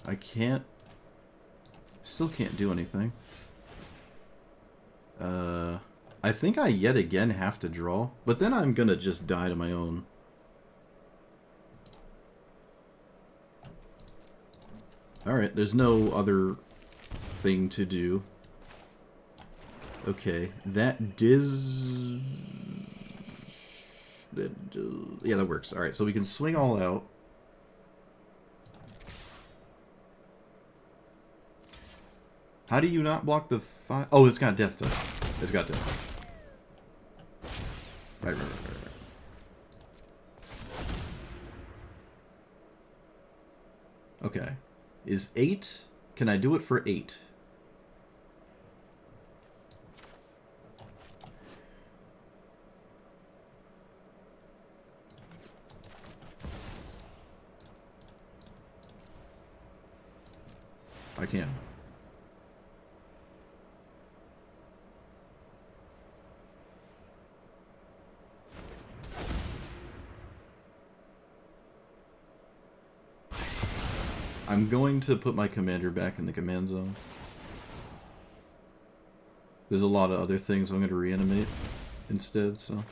I can't... Still can't do anything. I think I yet again have to draw, but then I'm gonna just die to my own. Alright, there's no other thing to do. Okay, that diz... Yeah, that works. Alright, so we can swing all out. How do you not block the fire? Oh, it's got death touch. It's got death touch. Right. Okay. Is 8? Can I do it for 8? I can. I'm going to put my commander back in the command zone. There's a lot of other things I'm going to reanimate instead, so...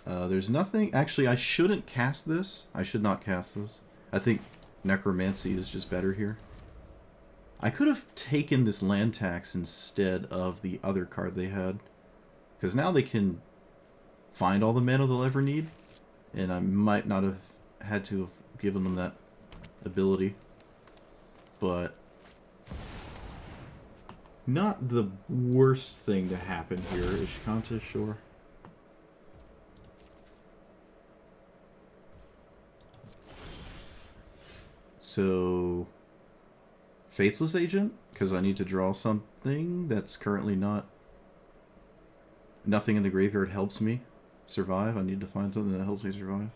there's nothing... Actually, I shouldn't cast this. I should not cast this. I think Necromancy is just better here. I could have taken this land tax instead of the other card they had. Because now they can find all the mana they'll ever need. And I might not have had to have given them that ability. But not the worst thing to happen here. Ishkanta, sure. So, Faithless Agent, because I need to draw something that's currently not... Nothing in the graveyard helps me survive. I need to find something that helps me survive.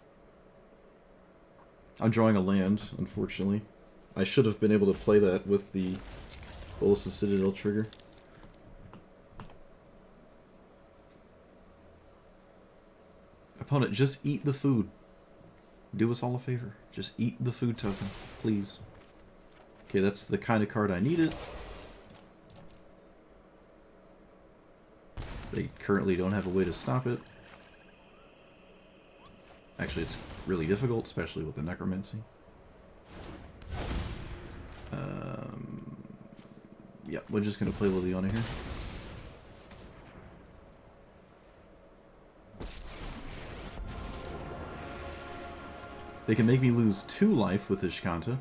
I'm drawing a land, unfortunately. I should have been able to play that with the Bolas's Citadel trigger. Opponent, just eat the food. Do us all a favor. Just eat the food token, please. Okay, that's the kind of card I needed. They currently don't have a way to stop it. Actually, it's really difficult, especially with the Necromancy. Yeah, we're just going to play Liliana here. They can make me lose 2 life with Ishkanta,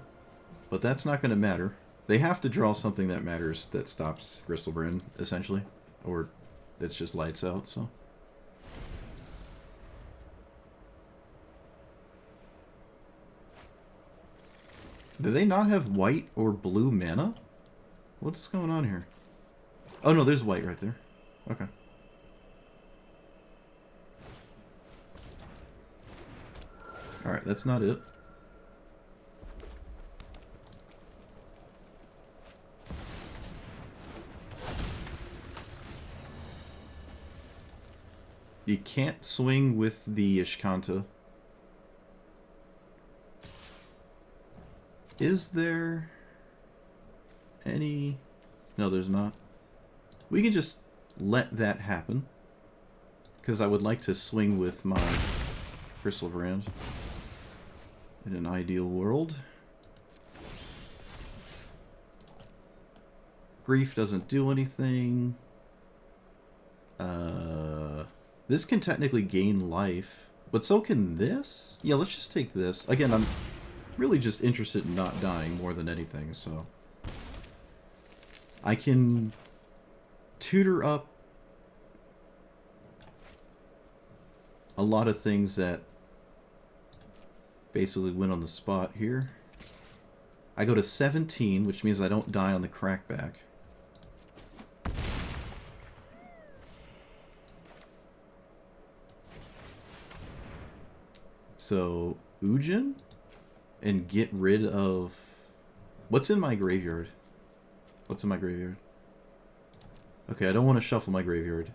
but that's not going to matter. They have to draw something that matters that stops Gristlebrand, essentially. Or it's just lights out, so... Do they not have white or blue mana? What's going on here? Oh no, there's white right there. Okay. Alright, that's not it. You can't swing with the Ishkanta. Is there any... No, there's not. We can just let that happen. Because I would like to swing with my Gristlebrand in an ideal world. Grief doesn't do anything. This can technically gain life, but so can this? Yeah, let's just take this. Again, I'm really just interested in not dying more than anything, so... I can tutor up a lot of things that basically win on the spot here. I go to 17, which means I don't die on the crackback. So, Ujin? And get rid of... What's in my graveyard? What's in my graveyard? Okay, I don't want to shuffle my graveyard.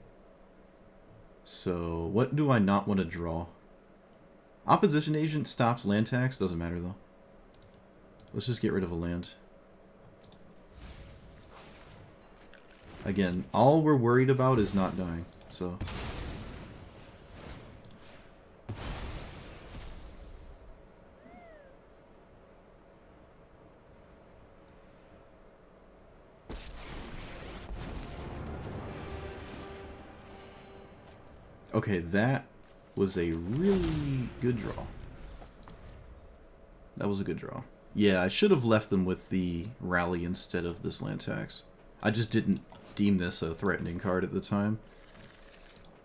So, what do I not want to draw? Opposition Agent stops land tax. Doesn't matter, though. Let's just get rid of a land. Again, all we're worried about is not dying, so... Okay, that was a really good draw. That was a good draw. Yeah, I should have left them with the rally instead of this land tax. I just didn't deem this a threatening card at the time.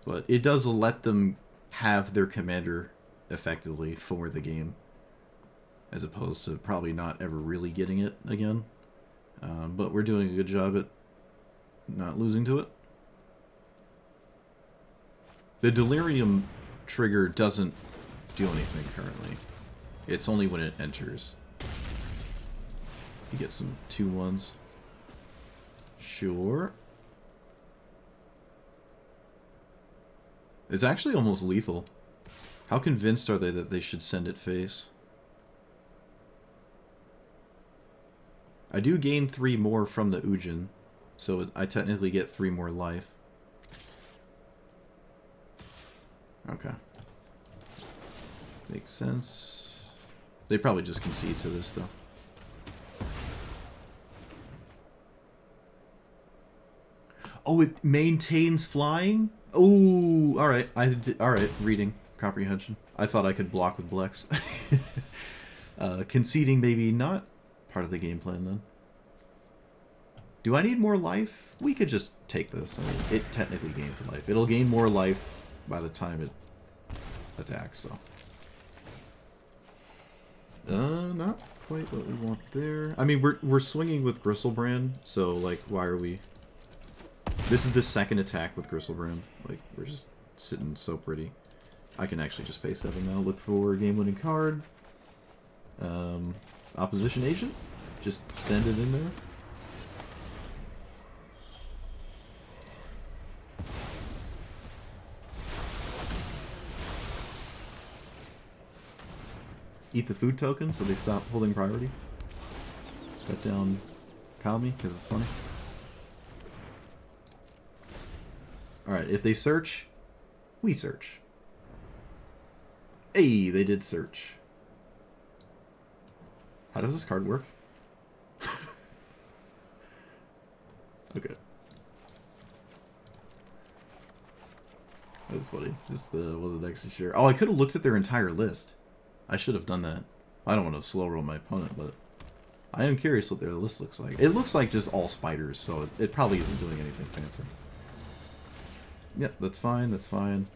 But it does let them have their commander effectively for the game, as opposed to probably not ever really getting it again. But we're doing a good job at not losing to it. The Delirium trigger doesn't do anything currently. It's only when it enters. You get some 2/1s. Sure. It's actually almost lethal. How convinced are they that they should send it face? I do gain 3 more from the Ujin, so I technically get 3 more life. Okay. Makes sense. They probably just concede to this, though. Oh, it maintains flying? Oh, alright. Alright, reading. Comprehension. I thought I could block with Blex. Conceding maybe not part of the game plan, then. Do I need more life? We could just take this. I mean, it technically gains life. It'll gain more life by the time it attacks, so. Not quite what we want there. I mean, we're swinging with Gristlebrand, so, like, why are we... This is the second attack with Gristlebrand. Like, we're just sitting so pretty. I can actually just pay 7 now, look for a game-winning card. Opposition Agent? Just send it in there. Eat the food token so they stop holding priority. Cut down Kami because it's funny. Alright, if they search, we search. Hey, they did search. How does this card work? Okay. That's funny. Just wasn't actually sure. Oh, I could have looked at their entire list. I should have done that. I don't want to slow roll my opponent, but I am curious what their list looks like. It looks like just all spiders, so it probably isn't doing anything fancy. Yep, that's fine, that's fine.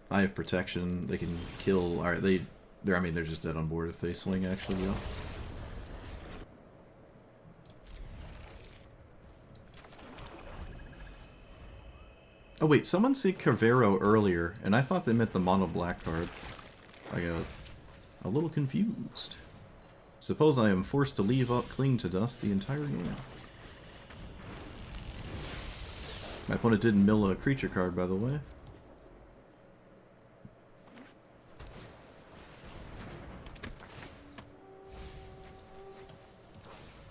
I have protection. They can kill... Alright, I mean, they're just dead on board if they swing, actually, yeah. Oh wait, someone said Cavero earlier, and I thought they meant the mono black card. I got a little confused. Suppose I am forced to leave up Cling to Dust the entire game. My opponent didn't mill a creature card, by the way.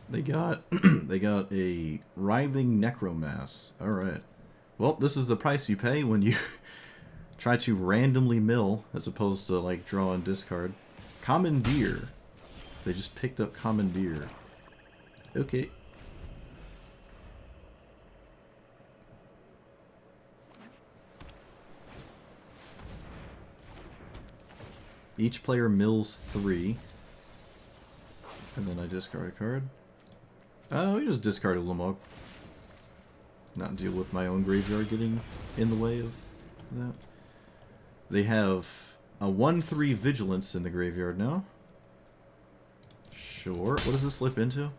They got they got a Writhing Necromass. Alright. Well, this is the price you pay when you try to randomly mill, as opposed to, like, draw and discard. Commandeer. They just picked up Commandeer. Okay. Each player mills 3. And then I discard a card. We just discard a Lamog. Not deal with my own graveyard getting in the way of that. They have a 1/3 Vigilance in the graveyard now. Sure. What does this flip into?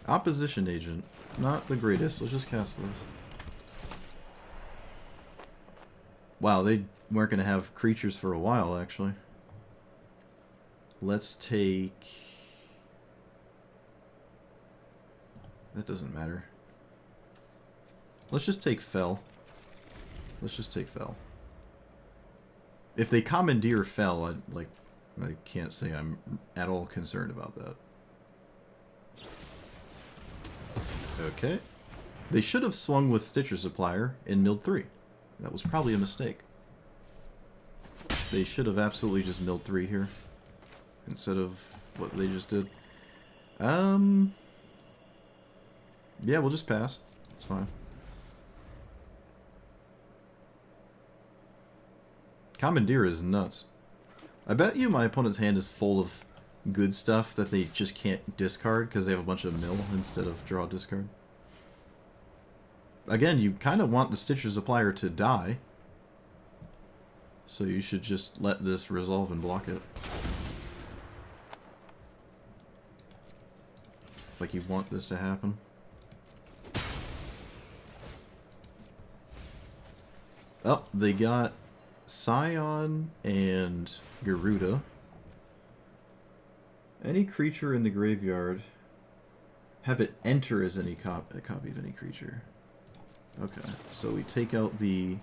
Opposition Agent. Not the greatest. Let's just cast this. Wow, they weren't going to have creatures for a while, actually. Let's take... That doesn't matter. Let's just take Fell. Let's just take Fell. If they commandeer Fell, I can't say I'm at all concerned about that. Okay. They should have swung with Stitcher Supplier in milled 3. That was probably a mistake. They should have absolutely just milled 3 here. Instead of what they just did. Yeah, we'll just pass. It's fine. Commandeer is nuts. I bet you my opponent's hand is full of good stuff that they just can't discard because they have a bunch of mill instead of draw discard. Again, you kind of want the Stitcher Supplier to die. So you should just let this resolve and block it. Like you want this to happen. Oh, they got Scion and Garuda. Any creature in the graveyard, have it enter as a copy of any creature. Okay, so we take out the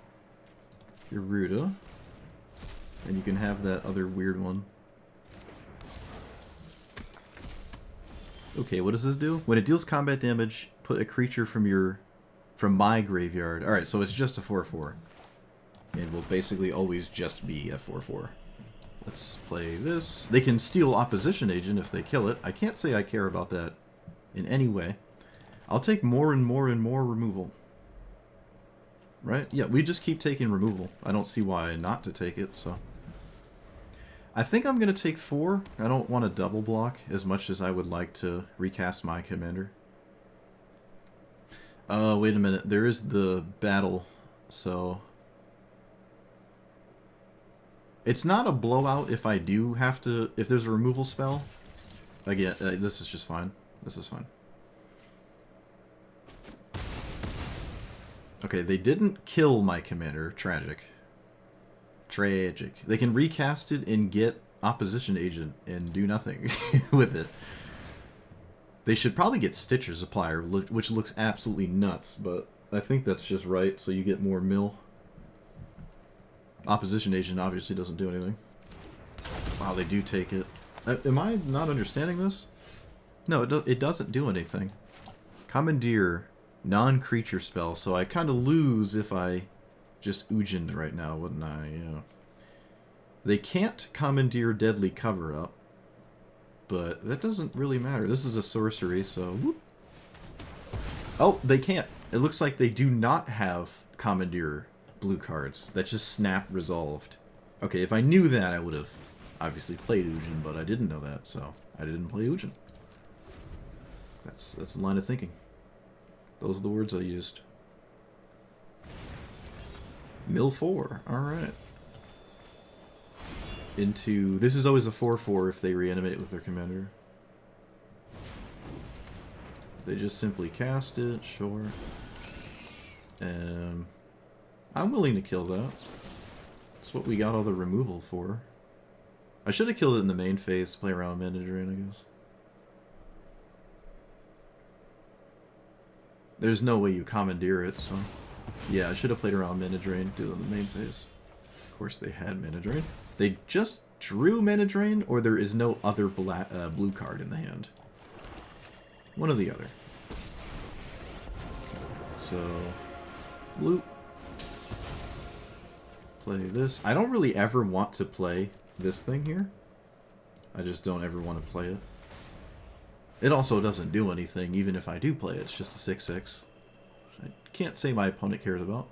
Garuda, and you can have that other weird one. Okay, what does this do? When it deals combat damage, put a creature from my graveyard. Alright, so it's just a 4/4. And will basically always just be a 4/4. Let's play this. They can steal Opposition Agent if they kill it. I can't say I care about that in any way. I'll take more and more and more removal. Right? Yeah, we just keep taking removal. I don't see why not to take it, so... I think I'm going to take 4. I don't want to double block as much as I would like to recast my commander. Oh, wait a minute. There is the battle, so... It's not a blowout if I do have to... If there's a removal spell. Again, this is just fine. This is fine. Okay, they didn't kill my commander. Tragic. Tragic. They can recast it and get Opposition Agent and do nothing with it. They should probably get Stitcher Supplier, which looks absolutely nuts, but I think that's just right, so you get more mill. Opposition Agent obviously doesn't do anything. Wow, they do take it. Am I not understanding this? No, it doesn't do anything. Commandeer, non-creature spell, so I kind of lose if I just Ujined right now, wouldn't I? Yeah. They can't commandeer Deadly Cover-Up, but that doesn't really matter. This is a sorcery, so... Whoop. Oh, they can't. It looks like they do not have commandeer blue cards. That just snap resolved. Okay, if I knew that, I would have obviously played Ujin, but I didn't know that, so I didn't play Ujin. That's the line of thinking. Those are the words I used. Mill 4. Alright. Into... This is always a 4/4 if they reanimate with their commander. They just simply cast it, sure. I'm willing to kill that. That's what we got all the removal for. I should have killed it in the main phase to play around Mana Drain, I guess. There's no way you commandeer it, so... Yeah, I should have played around Mana Drain, do it in the main phase. Of course they had Mana Drain. They just drew Mana Drain, or there is no other blue card in the hand. One or the other. So... Loop. Play this. I don't really ever want to play this thing here. I just don't ever want to play it. It also doesn't do anything, even if I do play it. It's just a 6/6. I can't say my opponent cares about.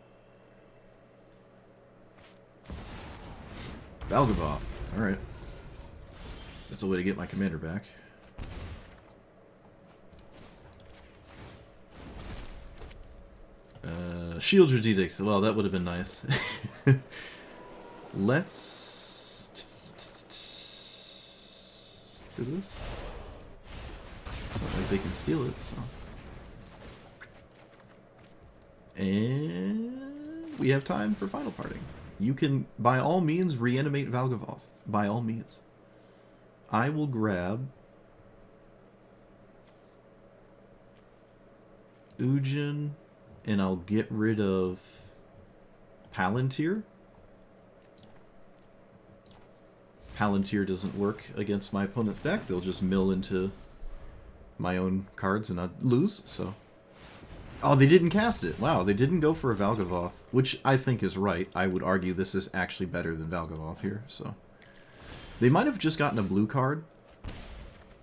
Valgavoth. Alright. That's a way to get my commander back. Shield your Edict. Well, that would have been nice. Let's do this. It's not like they can steal it, so. And we have time for final parting. You can, by all means, reanimate Valgavoth. By all means. I will grab Ujin, and I'll get rid of Palantir. Palantir doesn't work against my opponent's deck. They'll just mill into my own cards and I'd lose, so. Oh, they didn't cast it. Wow, they didn't go for a Valgavoth, which I think is right. I would argue this is actually better than Valgavoth here, so. They might have just gotten a blue card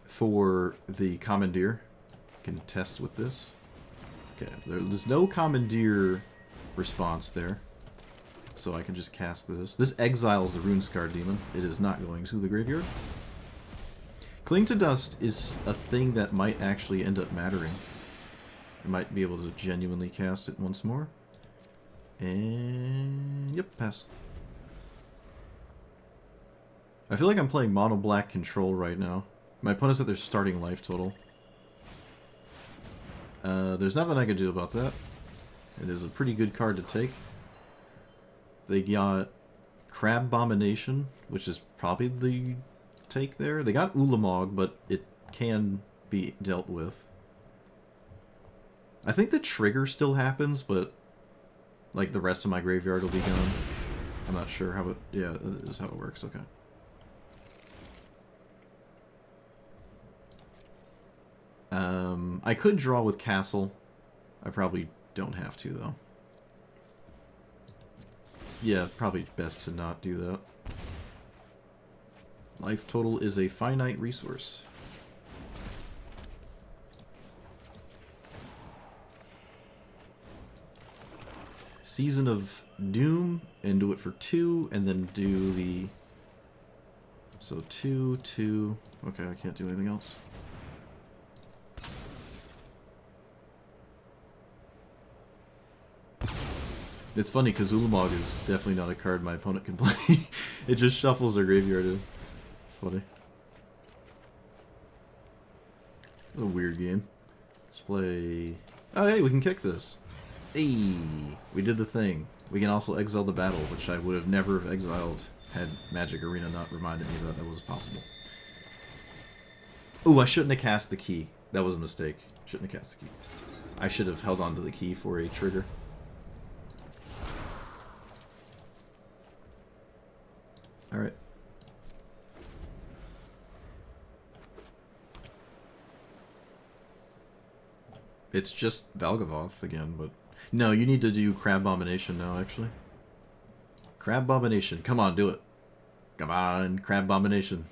for the Commandeer. I can test with this. Okay, there's no Commandeer response there. So I can just cast this. This exiles the Runescar Demon. It is not going to the graveyard. Cling to Dust is a thing that might actually end up mattering. I might be able to genuinely cast it once more. And... yep, pass. I feel like I'm playing mono black control right now. My opponent's at their starting life total. There's nothing I can do about that. It is a pretty good card to take. They got Crab Abomination, which is probably the take there. They got Ulamog, but it can be dealt with. I think the trigger still happens, but like the rest of my graveyard will be gone. I'm not sure how it... yeah, that is how it works. Okay. I could draw with Castle. I probably don't have to, though. Yeah, probably best to not do that. Life total is a finite resource. Season of Doom, and do it for 2, and then do the... so 2, 2... okay, I can't do anything else. It's funny because Ulamog is definitely not a card my opponent can play. It just shuffles their graveyard in. It's funny. It's a weird game. Let's play... oh hey, we can kick this. Hey, we did the thing. We can also exile the battle, which I would have never have exiled had Magic Arena not reminded me that was possible. Ooh, I shouldn't have cast the key. That was a mistake. Shouldn't have cast the key. I should have held on to the key for a trigger. Alright. It's just Valgavoth again, but... no, you need to do Crab Abomination now, actually. Crab Abomination. Come on, do it. Come on, Crab Abomination.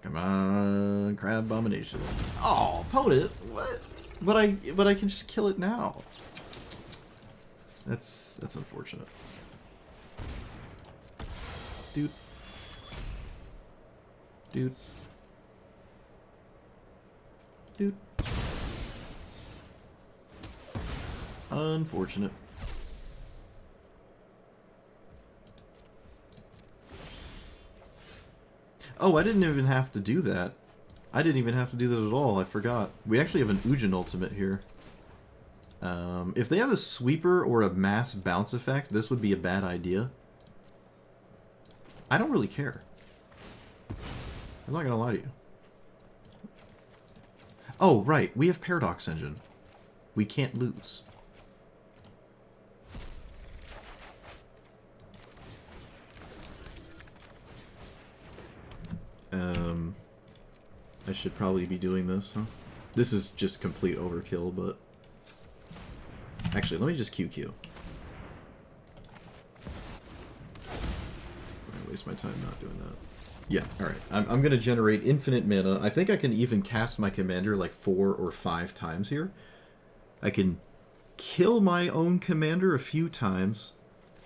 Come on, Crab Abomination. Oh, opponent! What? But I can just kill it now. That's unfortunate. Dude. Dude. Dude. Unfortunate. Oh, I didn't even have to do that. I didn't even have to do that at all. I forgot. We actually have an Ujin ultimate here. If they have a sweeper or a mass bounce effect, this would be a bad idea. I don't really care. I'm not gonna lie to you. Oh, right. We have Paradox Engine. We can't lose. I should probably be doing this, huh? This is just complete overkill, but... actually, let me just QQ. I waste my time not doing that. Yeah, alright. I'm going to generate infinite mana. I think I can even cast my commander like 4 or 5 times here. I can kill my own commander a few times,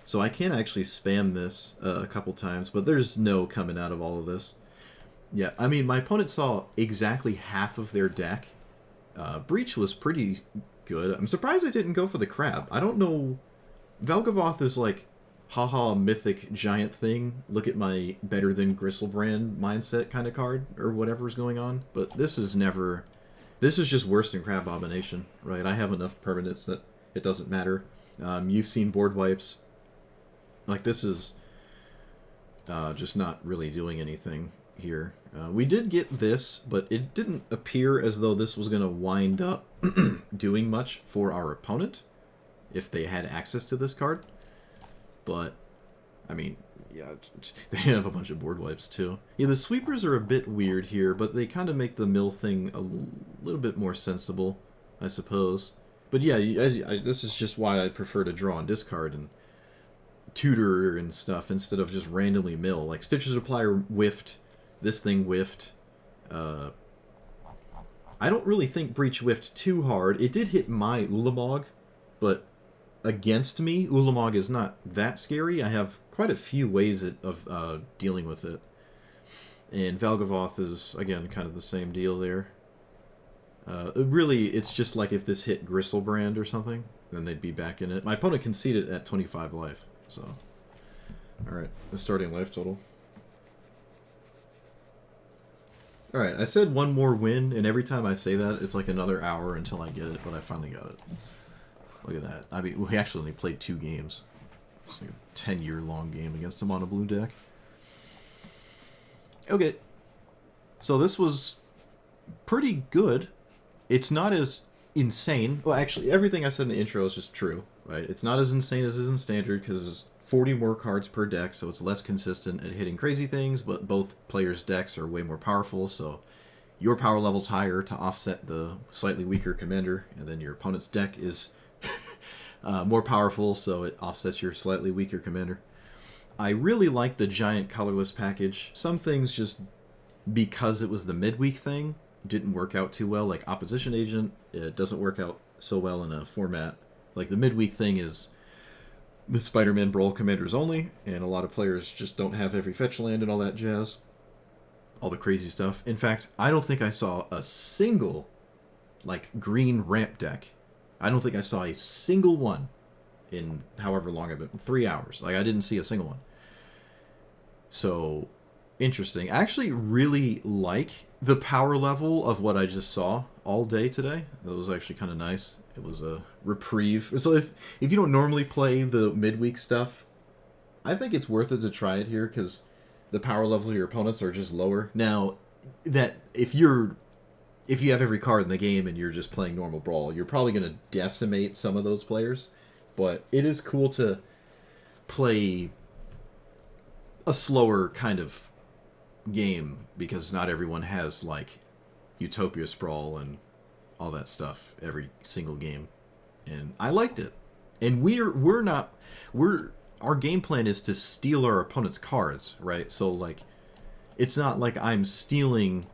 So I can actually spam this a couple times, but there's no coming out of all of this. Yeah, I mean, my opponent saw exactly half of their deck. Breach was pretty good. I'm surprised I didn't go for the crab. I don't know. Valgavoth is like, haha, mythic giant thing. Look at my better than Gristlebrand mindset kind of card, or whatever's going on. But this is never... This is just worse than Crab Abomination, right? I have enough permanents that it doesn't matter. You've seen board wipes. Like, this is just not really doing anything here. We did get this, but it didn't appear as though this was going to wind up doing much for our opponent if they had access to this card. But, I mean, yeah, they have a bunch of board wipes too. Yeah, the sweepers are a bit weird here, but they kind of make the mill thing a little bit more sensible, I suppose. But yeah, this is just why I prefer to draw and discard and tutor and stuff instead of just randomly mill. Like, Stitcher's Applier whiffed, this thing whiffed. I don't really think Breach whiffed too hard. It did hit my Ulamog, but against me, Ulamog is not that scary. I have quite a few ways of dealing with it. And Valgavoth is, again, kind of the same deal there. Really, it's just like if this hit Gristlebrand or something, then they'd be back in it. My opponent conceded at 25 life, so... Alright, the starting life total. Alright, I said one more win, and every time I say that, it's like another hour until I get it, but I finally got it. Look at that. I mean, we actually only played 2 games. It's like a 10-year-long game against him on a blue deck. Okay. So this was pretty good. It's not as insane. Well, actually, everything I said in the intro is just true, right? It's not as insane as is in Standard, because there's 40 more cards per deck, so it's less consistent at hitting crazy things, but both players' decks are way more powerful, so your power level's higher to offset the slightly weaker commander, and then your opponent's deck is... more powerful, so it offsets your slightly weaker commander. I really like the giant colorless package. Some things just, because it was the midweek thing, didn't work out too well. Like Opposition Agent, it doesn't work out so well in a format. Like the midweek thing is the Spider-Man Brawl commanders only, and a lot of players just don't have every fetch land and all that jazz. All the crazy stuff. In fact, I don't think I saw a single, like, green ramp deck. I don't think I saw a single one in however long I've been... 3 hours. Like, I didn't see a single one. So, interesting. I actually really like the power level of what I just saw all day today. That was actually kind of nice. It was a reprieve. So if you don't normally play the midweek stuff, I think it's worth it to try it here, because the power level of your opponents are just lower. Now, that if you have every card in the game and you're just playing normal Brawl, you're probably going to decimate some of those players. But it is cool to play a slower kind of game, because not everyone has, like, Utopia Sprawl and all that stuff every single game. And I liked it. And our game plan is to steal our opponent's cards, right? So, like, it's not like I'm stealing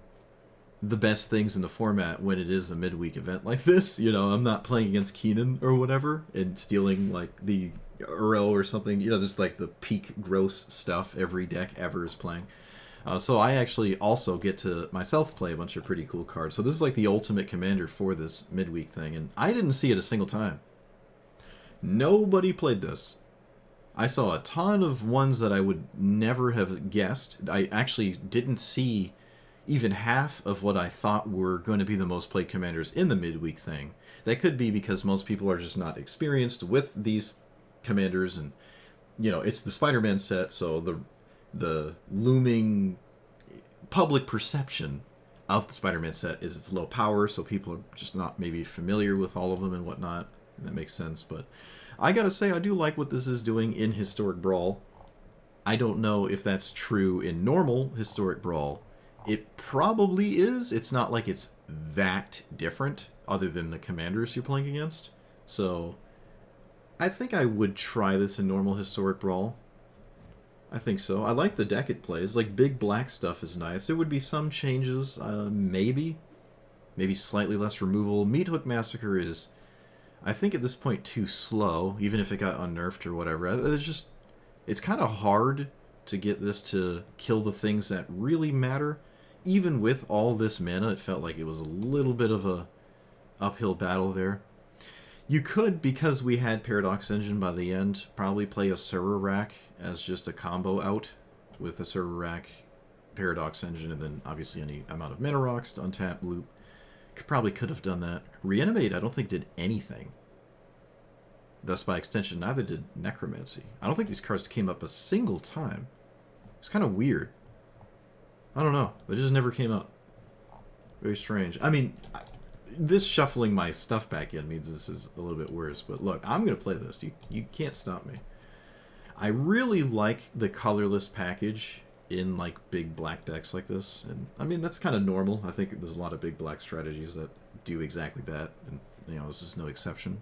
the best things in the format when it is a midweek event like this. You know, I'm not playing against Keenan or whatever and stealing, like, the Uro or something. You know, just, like, the peak gross stuff every deck ever is playing. So I actually also get to myself play a bunch of pretty cool cards. So this is like the ultimate commander for this midweek thing, and I didn't see it a single time. Nobody played this. I saw a ton of ones that I would never have guessed. I actually didn't see even half of what I thought were going to be the most played commanders in the midweek thing. That could be because most people are just not experienced with these commanders, and, you know, it's the Spider-Man set, so the looming public perception of the Spider-Man set is its low power, so people are just not maybe familiar with all of them and whatnot. And that makes sense, but I gotta say, I do like what this is doing in Historic Brawl. I don't know if that's true in normal Historic Brawl. It probably is. It's not like it's that different, other than the commanders you're playing against. So I think I would try this in normal Historic Brawl. I think so. I like the deck it plays. Like, big black stuff is nice. There would be some changes, maybe. Maybe slightly less removal. Meat Hook Massacre is... I think at this point too slow, even if it got unnerfed or whatever. It's kind of hard to get this to kill the things that really matter. Even with all this mana, it felt like it was a little bit of a uphill battle there. You could, because we had Paradox Engine by the end, probably play a Server Rack as just a combo out with a Server Rack, Paradox Engine, and then obviously any amount of mana rocks to untap loop. Probably could have done that. Reanimate, I don't think did anything. Thus, by extension, neither did Necromancy. I don't think these cards came up a single time. It's kind of weird. I don't know. They just never came up. Very strange. I mean, this shuffling my stuff back in means this is a little bit worse. But look, I'm going to play this. You can't stop me. I really like the colorless package in like big black decks like this. And I mean, that's kind of normal. I think there's a lot of big black strategies that do exactly that. And, you know, this is no exception.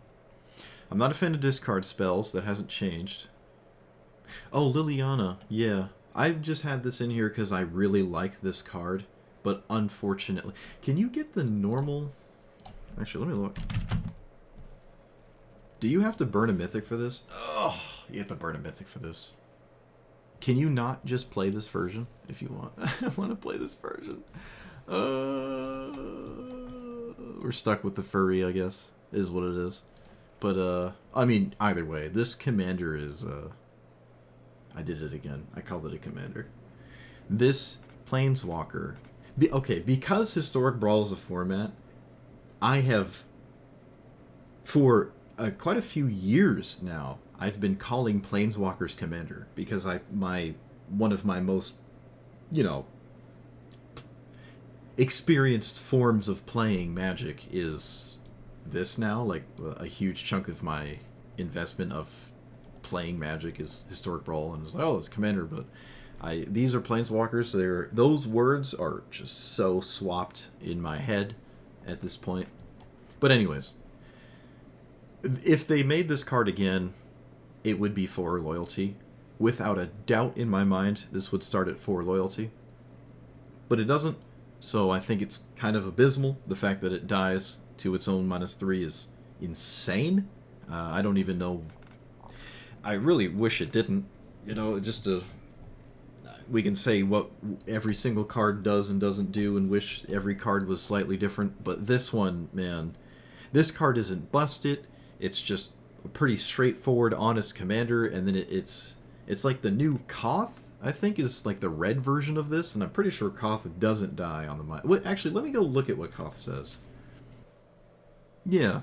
I'm not a fan of discard spells. That hasn't changed. Oh, Liliana. Yeah. I've just had this in here because I really like this card. But unfortunately... Can you get the normal... Actually, let me look. Do you have to burn a mythic for this? Oh, you have to burn a mythic for this. Can you not just play this version if you want? I want to play this version. We're stuck with the furry, I guess, is what it is. But, I mean, either way, this commander is, I did it again. I called it a commander. This Planeswalker... Okay, because Historic Brawl is a format, I have, for quite a few years now, I've been calling Planeswalkers commander. Because one of my most, you know, experienced forms of playing Magic is... this now. Like, a huge chunk of my investment of playing Magic is Historic Brawl, and it's like, oh, it's Commander, but these are Planeswalkers. Those words are just so swapped in my head at this point. But anyways, if they made this card again, it would be 4 loyalty. Without a doubt in my mind, this would start at 4 loyalty. But it doesn't, so I think it's kind of abysmal. The fact that it dies to its own -3 is insane. I don't even know. I really wish it didn't. You know, just we can say what every single card does and doesn't do and wish every card was slightly different. But this one, man, this card isn't busted. It's just a pretty straightforward, honest commander. And then it's like the new Koth, I think, is like the red version of this. And I'm pretty sure Koth doesn't die on the mind. Wait, actually, let me go look at what Koth says. Yeah.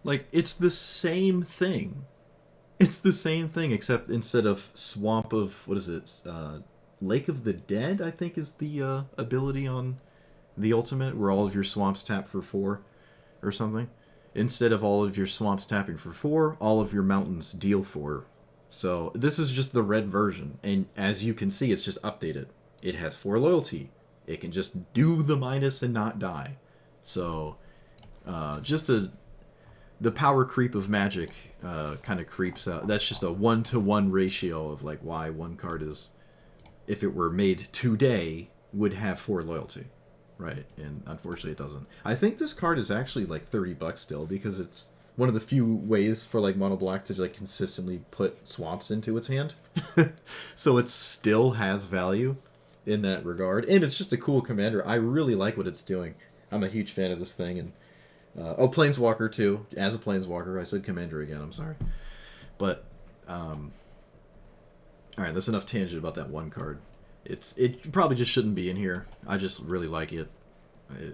Like, it's the same thing. It's the same thing, except instead of Swamp of... what is it? Lake of the Dead, I think, is the ability on the ultimate, where all of your swamps tap for 4 or something. Instead of all of your swamps tapping for 4, all of your mountains deal 4. So this is just the red version, and as you can see, it's just updated. It has 4 loyalty. It can just do the minus and not die. So... the power creep of Magic kind of creeps out. That's just a 1-to-1 ratio of like why one card is, if it were made today, would have 4 loyalty, right? And unfortunately, it doesn't. I think this card is actually like $30 still, because it's one of the few ways for like mono black to like consistently put swamps into its hand. So it still has value in that regard, and it's just a cool commander. I really like what it's doing. I'm a huge fan of this thing, and Planeswalker too. As a Planeswalker, I said Commander again. I'm sorry, but all right. That's enough tangent about that one card. It probably just shouldn't be in here. I just really like it.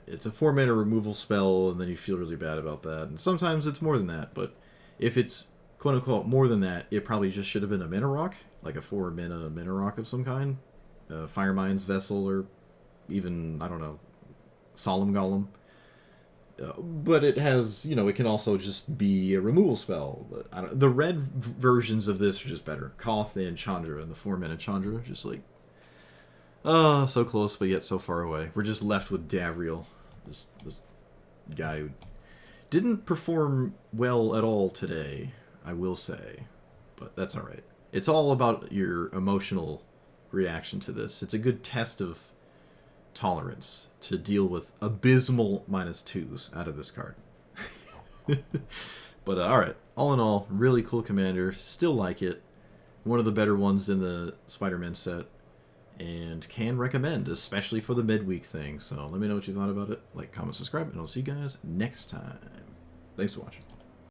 It's a 4-mana removal spell, and then you feel really bad about that. And sometimes it's more than that. But if it's quote unquote more than that, it probably just should have been a mana rock, like a 4-mana rock of some kind, Firemind's Vessel, or even, I don't know, Solemn Golem. But it has, you know, it can also just be a removal spell. But the red versions of this are just better. Koth and Chandra, and the 4-mana Chandra, just like, so close, but yet so far away. We're just left with Davriel, this guy who didn't perform well at all today, I will say. But that's all right. It's all about your emotional reaction to this. It's a good test of tolerance to deal with abysmal -2s out of this card. But alright, all in all, really cool commander. Still like it. One of the better ones in the Spider-Man set. And can recommend, especially for the midweek thing. So let me know what you thought about it. Like, comment, subscribe, and I'll see you guys next time. Thanks for watching.